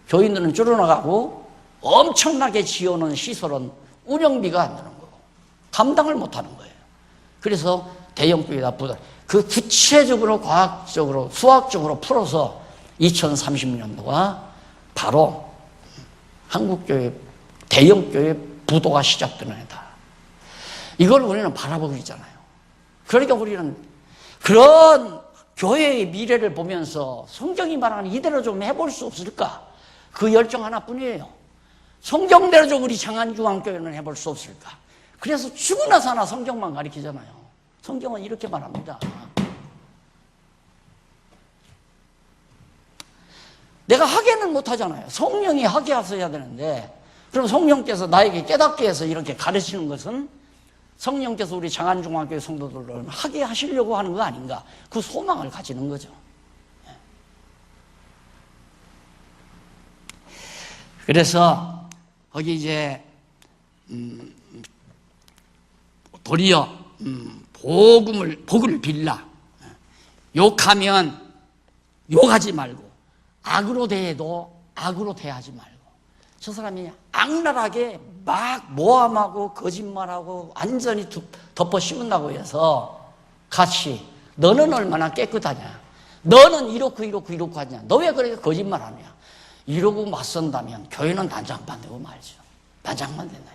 S1: 교인들은 줄어나가고 엄청나게 지어놓은 시설은 운영비가 안 되는 거고 감당을 못하는 거예요. 그래서 대형교회 다 부도. 그 구체적으로 과학적으로 수학적으로 풀어서 2030년도가 바로 한국교회, 대형교회 부도가 시작되는 해다. 이걸 우리는 바라보고 있잖아요. 그러니까 우리는 그런 교회의 미래를 보면서 성경이 말하는 이대로 좀 해볼 수 없을까? 그 열정 하나뿐이에요. 성경대로 좀 우리 장안중앙교회는 해볼 수 없을까? 그래서 죽으나 사나 성경만 가리키잖아요. 성경은 이렇게 말합니다. 내가 하게는 못하잖아요. 성령이 하게 하셔야 되는데, 그럼 성령께서 나에게 깨닫게 해서 이렇게 가르치는 것은 성령께서 우리 장안중앙교회 성도들을 하게 하시려고 하는 거 아닌가? 그 소망을 가지는 거죠. 그래서 거기 이제 도리어 복을 빌라. 욕하면 욕하지 말고, 악으로 대해도 악으로 대하지 말고. 저 사람이 악랄하게 막 모함하고 거짓말하고 완전히 덮어 씌운다고 해서 같이 너는 얼마나 깨끗하냐, 너는 이렇고 하냐, 너 왜 그렇게 거짓말하냐, 이러고 맞선다면 교회는 난장판되고 말죠. 난장판 된다.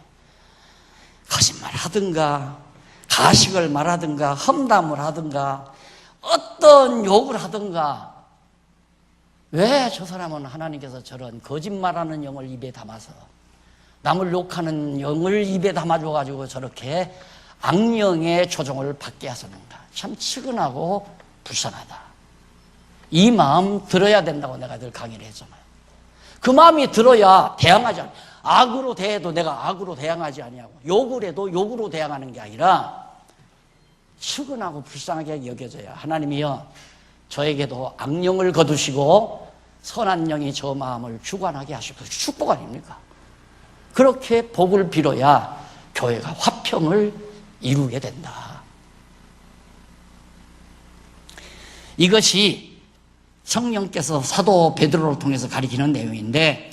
S1: 거짓말 하든가 가식을 말하든가 험담을 하든가 어떤 욕을 하든가. 왜 저 사람은 하나님께서 저런 거짓말하는 영을 입에 담아서, 남을 욕하는 영을 입에 담아줘가지고 저렇게 악령의 조종을 받게 하셨는가? 참 측은하고 불쌍하다. 이 마음 들어야 된다고 내가 늘 강의를 했잖아요. 그 마음이 들어야 대항하지 않아요. 악으로 대해도 내가 악으로 대항하지 아니하고, 욕을 해도 욕으로 대항하는 게 아니라 측은하고 불쌍하게 여겨져야 하나님이여 저에게도 악령을 거두시고 선한 영이 저 마음을 주관하게 하시고, 축복 아닙니까? 그렇게 복을 빌어야 교회가 화평을 이루게 된다. 이것이 성령께서 사도 베드로를 통해서 가리키는 내용인데,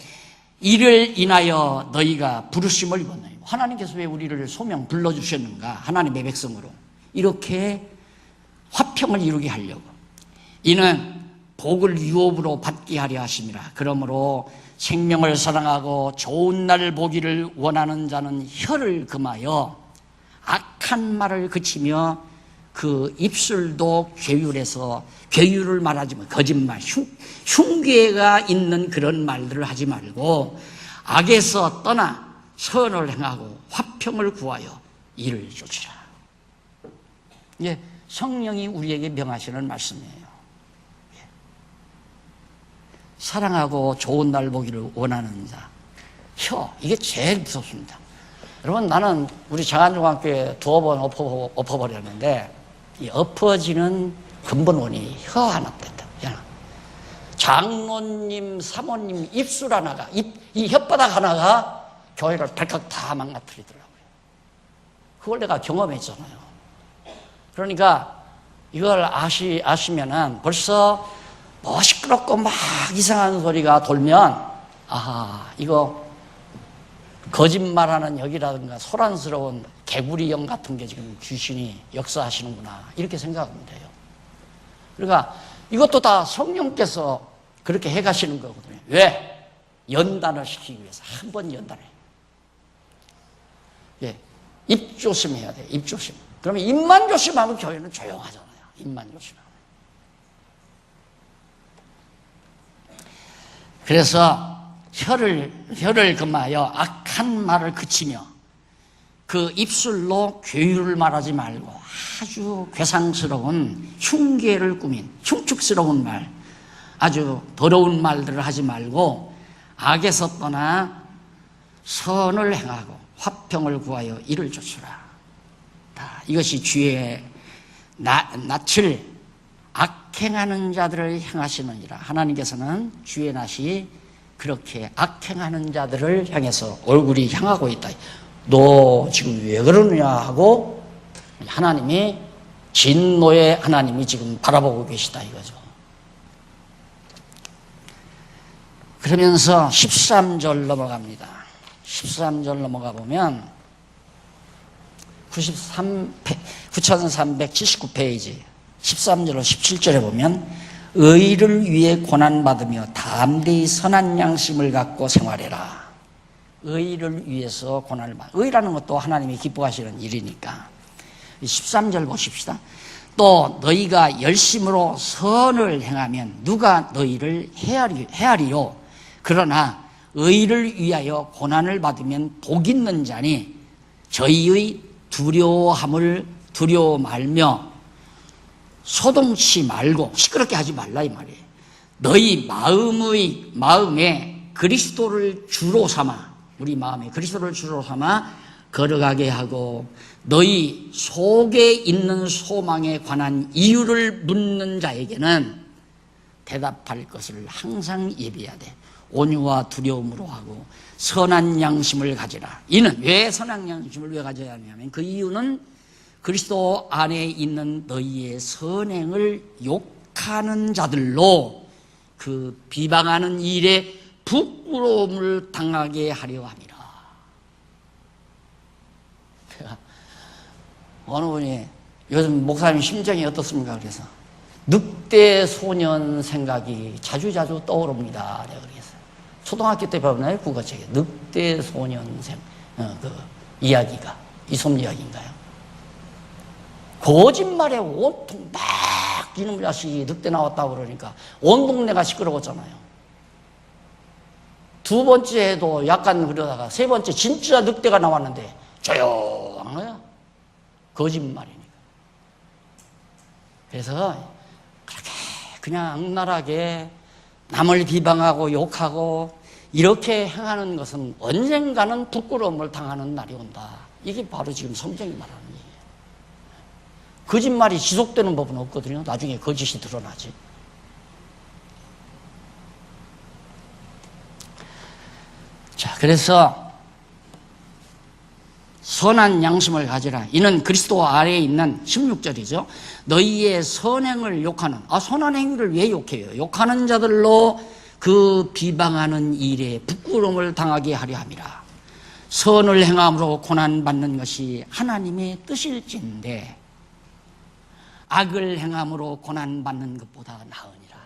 S1: 이를 인하여 너희가 부르심을 입었나요? 하나님께서 왜 우리를 소명 불러주셨는가? 하나님의 백성으로 이렇게 화평을 이루게 하려고. 이는 복을 유업으로 받게 하려 하심이라. 그러므로 생명을 사랑하고 좋은 날 보기를 원하는 자는 혀를 금하여 악한 말을 그치며 그 입술도 괴율해서, 괴율을 말하지 마. 거짓말, 흉계가 있는 그런 말들을 하지 말고 악에서 떠나 선을 행하고 화평을 구하여 이를 쫓으라. 예, 성령이 우리에게 명하시는 말씀이에요. 사랑하고 좋은 날 보기를 원하는 자, 혀, 이게 제일 무섭습니다. 여러분, 나는 우리 장안중앙교회 두어 번 엎어버렸는데, 이 엎어지는 근본원이 혀 하나 때다. 장로님, 사모님 입술 하나가, 이 혓바닥 하나가 교회를 발칵 다 망가뜨리더라고요. 그걸 내가 경험했잖아요. 그러니까 이걸 아시면은 벌써 뭐 시끄럽고 막 이상한 소리가 돌면, 아하, 이거 거짓말하는 역이라든가 소란스러운 개구리 영 같은 게 지금 귀신이 역사하시는구나, 이렇게 생각하면 돼요. 그러니까 이것도 다 성령께서 그렇게 해가시는 거거든요. 왜? 연단을 시키기 위해서. 한 번 연단해. 예, 입 조심해야 돼. 입 조심. 그러면 입만 조심하면 교회는 조용하잖아요. 입만 조심하면. 그래서 혀를 금하여 악한 말을 그치며 그 입술로 괴유를 말하지 말고 아주 괴상스러운 흉계를 꾸민 흉측스러운 말, 아주 더러운 말들을 하지 말고 악에서 떠나 선을 행하고 화평을 구하여 이를 쫓으라. 이것이 주의 낯을 악행하는 자들을 향하시느니라. 하나님께서는 주의 낯이 그렇게 악행하는 자들을 향해서 얼굴이 향하고 있다. 너 지금 왜 그러느냐 하고 하나님이, 진노의 하나님이 지금 바라보고 계시다 이거죠. 그러면서 13절 넘어갑니다. 13절 넘어가 보면 9379페이지 13절로 17절에 보면 의를 위해 고난받으며 담대히 선한 양심을 갖고 생활해라. 의를 위해서 고난을 받아. 의라는 것도 하나님이 기뻐하시는 일이니까. 13절 보십시다. 또 너희가 열심으로 선을 행하면 누가 너희를 헤아리요. 그러나 의를 위하여 고난을 받으면 복 있는 자니 저희의 두려움을 두려워 말며 소동치 말고 시끄럽게 하지 말라 이 말이에요. 너희 마음에 그리스도를 주로 삼아, 우리 마음에 그리스도를 주로 삼아 걸어가게 하고 너희 속에 있는 소망에 관한 이유를 묻는 자에게는 대답할 것을 항상 예비해야 돼. 온유와 두려움으로 하고 선한 양심을 가지라. 이는 왜 선한 양심을 왜 가져야 하냐면 그 이유는 그리스도 안에 있는 너희의 선행을 욕하는 자들로 그 비방하는 일에 부끄러움을 당하게 하려 함이라. 어느 분이 요즘 목사님 심정이 어떻습니까? 그래서 늑대 소년 생각이 자주자주 떠오릅니다. 내가 그랬어요. 초등학교 때 배웠나요? 국어책에 늑대 소년 그 이야기가 이솝 이야기인가요? 거짓말에 온통 막 이놈 자식이 늑대 나왔다고 그러니까 온 동네가 시끄러웠잖아요. 두 번째도 약간 그러다가 세 번째 진짜 늑대가 나왔는데 조용한 거야. 거짓말이니까. 그래서 그렇게 그냥 악랄하게 남을 비방하고 욕하고 이렇게 행하는 것은 언젠가는 부끄러움을 당하는 날이 온다. 이게 바로 지금 성경이 말하는 얘기예요. 거짓말이 지속되는 법은 없거든요. 나중에 거짓이 드러나지. 자, 그래서 선한 양심을 가지라. 이는 그리스도 아래에 있는 16절이죠. 너희의 선행을 욕하는, 선한 행위를 왜 욕해요? 욕하는 자들로 그 비방하는 일에 부끄러움을 당하게 하려 함이라. 선을 행함으로 고난받는 것이 하나님의 뜻일진데 악을 행함으로 고난받는 것보다 나으니라.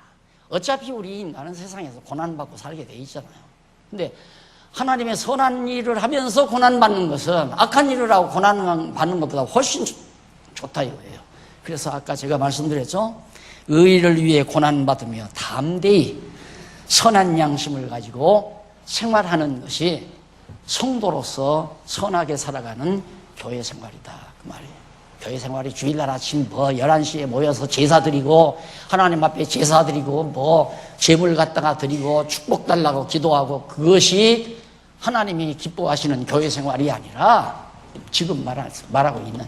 S1: 어차피 우리 인간은 세상에서 고난받고 살게 돼 있잖아요. 근데 하나님의 선한 일을 하면서 고난받는 것은 악한 일을 하고 고난받는 것보다 훨씬 좋다 이거예요. 그래서 아까 제가 말씀드렸죠. 의를 위해 고난받으며 담대히 선한 양심을 가지고 생활하는 것이 성도로서 선하게 살아가는 교회 생활이다 그 말이에요. 교회 생활이 주일날 아침 11시에 모여서 제사 드리고 하나님 앞에 제사 드리고 제물 갖다가 드리고 축복 달라고 기도하고 그것이 하나님이 기뻐하시는 교회 생활이 아니라 지금 말하고 있는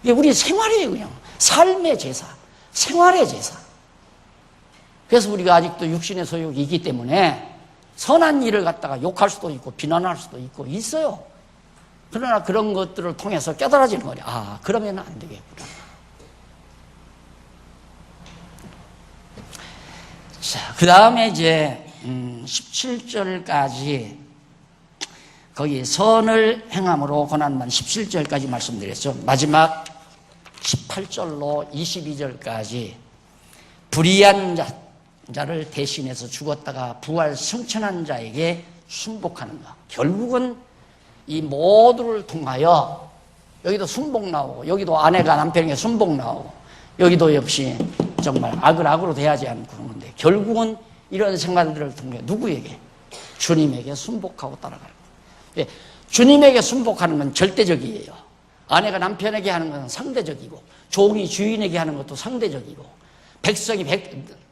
S1: 이게 우리 생활이에요. 그냥 삶의 제사, 생활의 제사. 그래서 우리가 아직도 육신의 소욕이 있기 때문에 선한 일을 갖다가 욕할 수도 있고 비난할 수도 있고 있어요. 그러나 그런 것들을 통해서 깨달아지는 거냐. 그러면 안 되겠구나. 자, 그 다음에 이제 17절까지 거기 선을 행함으로 고난만 17절까지 말씀드렸죠. 마지막 18절로 22절까지 불의한 자를 대신해서 죽었다가 부활 승천한 자에게 순복하는 것. 결국은 이 모두를 통하여 여기도 순복 나오고 여기도 아내가 남편에게 순복 나오고 여기도 역시 정말 악을 악으로 대하지 않고 그런 건데 결국은 이런 생활들을 통해 누구에게? 주님에게 순복하고 따라가는 거예요. 주님에게 순복하는 건 절대적이에요. 아내가 남편에게 하는 건 상대적이고 종이 주인에게 하는 것도 상대적이고 백성이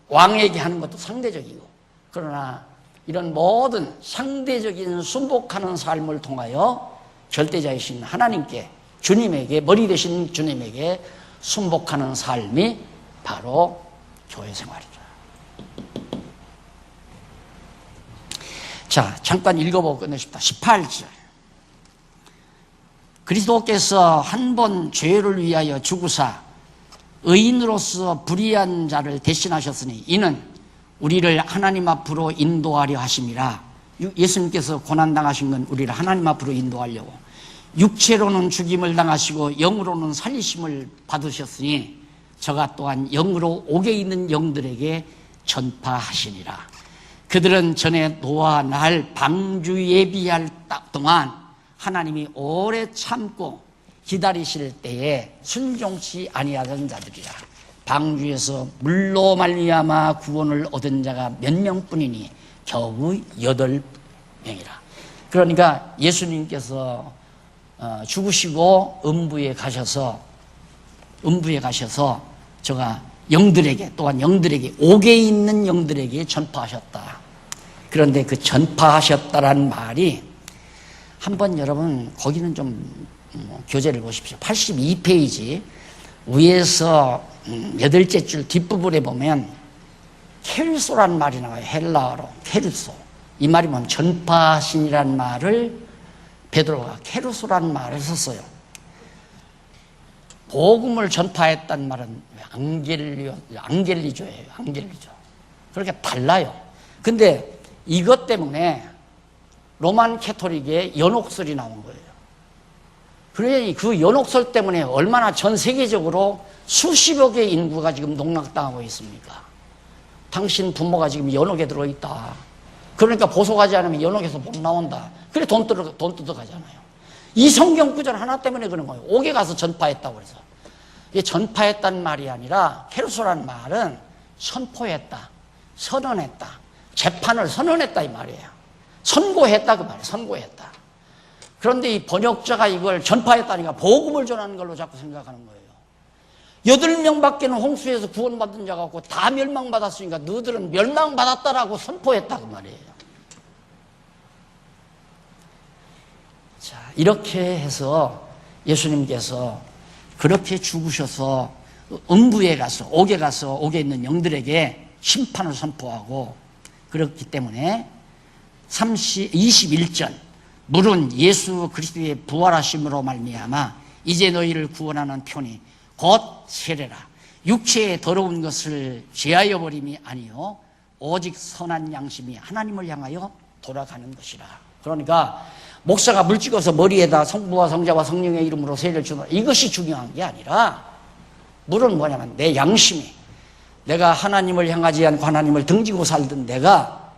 S1: 왕에게 하는 것도 상대적이고 그러나 이런 모든 상대적인 순복하는 삶을 통하여 절대자이신 하나님께 주님에게 머리 되신 주님에게 순복하는 삶이 바로 교회 생활이다. 자, 잠깐 읽어보고 끝내십니다. 18절. 그리스도께서 한 번 죄를 위하여 죽으사 의인으로서 불의한 자를 대신하셨으니 이는 우리를 하나님 앞으로 인도하려 하심이라. 예수님께서 고난당하신 건 우리를 하나님 앞으로 인도하려고 육체로는 죽임을 당하시고 영으로는 살리심을 받으셨으니 저가 또한 영으로 옥에 있는 영들에게 전파하시니라. 그들은 전에 노아 날 방주 예비할 동안 하나님이 오래 참고 기다리실 때에 순종치 아니하던 자들이라. 방주에서 물로 말미암아 구원을 얻은 자가 몇 명뿐이니 겨우 8명이라. 그러니까 예수님께서 죽으시고 음부에 가셔서 저가 영들에게, 또한 영들에게, 옥에 있는 영들에게 전파하셨다. 그런데 그 전파하셨다라는 말이, 한번 여러분 거기는 좀 교재를 보십시오. 82페이지 위에서 8째 줄 뒷부분에 보면 케르소라는 말이 나와요. 헬라어로 케르소. 이 말이 뭐냐면 전파하신이라는 말을 베드로가 케르소라는 말을 썼어요. 복음을 전파했다는 말은 앙겔리조예요. 앙겔리조. 그렇게 달라요. 근데 이것 때문에 로만 캐토릭의 연옥설이 나온 거예요. 그러니 그 연옥설 때문에 얼마나 전 세계적으로 수십여 개의 인구가 지금 농락당하고 있습니까? 당신 부모가 지금 연옥에 들어있다. 그러니까 보석하지 않으면 연옥에서 못 나온다. 그래 돈 뜯어가잖아요. 이 성경 구절 하나 때문에 그런 거예요. 옥에 가서 전파했다고 그래서. 이게 전파했다는 말이 아니라 케르소라는 말은 선포했다, 선언했다, 재판을 선언했다 이 말이에요. 선고했다 그 말이에요. 선고했다. 그런데 이 번역자가 이걸 전파했다니까 복음을 전하는 걸로 자꾸 생각하는 거예요. 8명밖에는 홍수에서 구원받은 자가 없고 다 멸망받았으니까 너희들은 멸망받았다라고 선포했다 그 말이에요. 자, 이렇게 해서 예수님께서 그렇게 죽으셔서 음부에 가서 옥에 있는 영들에게 심판을 선포하고, 그렇기 때문에 21절 물은 예수 그리스도의 부활하심으로 말미암아 이제 너희를 구원하는 편이 곧 세례라. 육체의 더러운 것을 제하여 버림이 아니요 오직 선한 양심이 하나님을 향하여 돌아가는 것이라. 그러니까 목사가 물 찍어서 머리에다 성부와 성자와 성령의 이름으로 세례를 주는, 이것이 중요한 게 아니라, 물은 뭐냐면 내 양심이, 내가 하나님을 향하지 않고 하나님을 등지고 살던 내가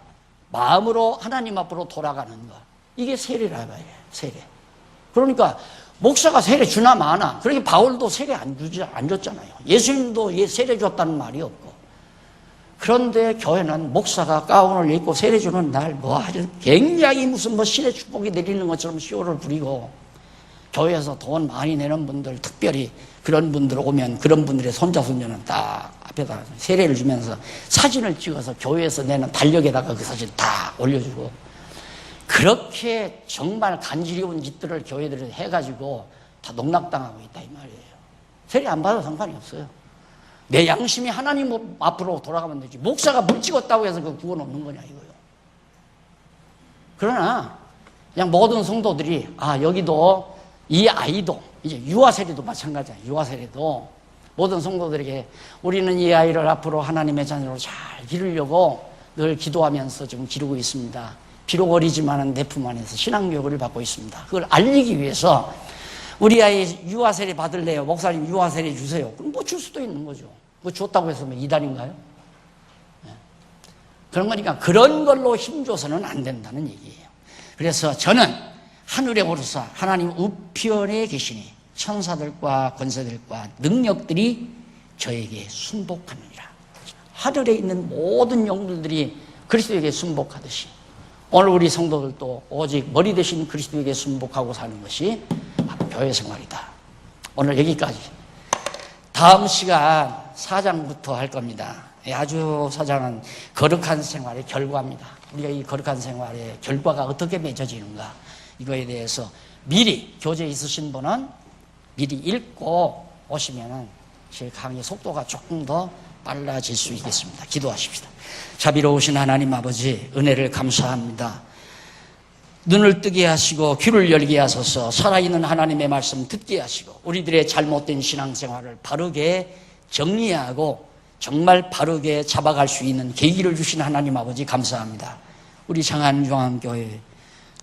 S1: 마음으로 하나님 앞으로 돌아가는 것, 이게 세례라 말이에요. 세례. 그러니까 목사가 세례 주나 마나. 그러니까 바울도 세례 안 줬잖아요. 예수님도 세례 줬다는 말이 없고. 그런데 교회는 목사가 가운을 입고 세례 주는 날 아주 굉장히 무슨 신의 축복이 내리는 것처럼 쇼를 부리고, 교회에서 돈 많이 내는 분들, 특별히 그런 분들 오면 그런 분들의 손자 손녀는 딱 앞에다 세례를 주면서 사진을 찍어서 교회에서 내는 달력에다가 그 사진 다 올려주고, 그렇게 정말 간지러운 짓들을 교회들이 해가지고 다 농락당하고 있다 이 말이에요. 세례 안 받아도 상관이 없어요. 내 양심이 하나님 앞으로 돌아가면 되지. 목사가 물 찍었다고 해서 그 구원 없는 거냐 이거요. 그러나 그냥 모든 성도들이 여기도 이 아이도 이제 유아세례도 마찬가지야. 유아세례도 모든 성도들에게 우리는 이 아이를 앞으로 하나님의 자녀로 잘 기르려고 늘 기도하면서 지금 기르고 있습니다. 비록 어리지만은 내 품 안에서 신앙교육을 받고 있습니다. 그걸 알리기 위해서 우리 아이 유아세례 받을래요? 목사님 유아세례 주세요. 그럼 뭐 줄 수도 있는 거죠. 뭐 줬다고 해서 뭐 이단인가요? 네. 그런 거니까 그런 걸로 힘줘서는 안 된다는 얘기예요. 그래서 저는 하늘에 오르사 하나님 우편에 계시니 천사들과 권세들과 능력들이 저에게 순복하느니라. 하늘에 있는 모든 영들이 그리스도에게 순복하듯이 오늘 우리 성도들도 오직 머리 대신 그리스도에게 순복하고 사는 것이 교회 생활이다. 오늘 여기까지. 다음 시간 4장부터 할 겁니다. 아주 4장은 거룩한 생활의 결과입니다. 우리가 이 거룩한 생활의 결과가 어떻게 맺어지는가, 이거에 대해서 미리 교재 있으신 분은 미리 읽고 오시면은 제 강의 속도가 조금 더 빨라질 수 있겠습니다. 기도하십시다. 자비로우신 하나님 아버지, 은혜를 감사합니다. 눈을 뜨게 하시고 귀를 열게 하소서. 살아있는 하나님의 말씀 듣게 하시고 우리들의 잘못된 신앙생활을 바르게 정리하고 정말 바르게 잡아갈 수 있는 계기를 주신 하나님 아버지 감사합니다. 우리 장안중앙교회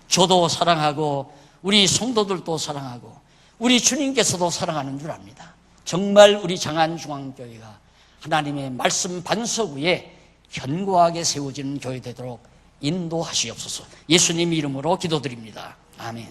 S1: 저도 사랑하고 우리 성도들도 사랑하고 우리 주님께서도 사랑하는 줄 압니다. 정말 우리 장안중앙교회가 하나님의 말씀 반석 위에 견고하게 세워지는 교회 되도록 인도하시옵소서. 예수님 이름으로 기도드립니다. 아멘.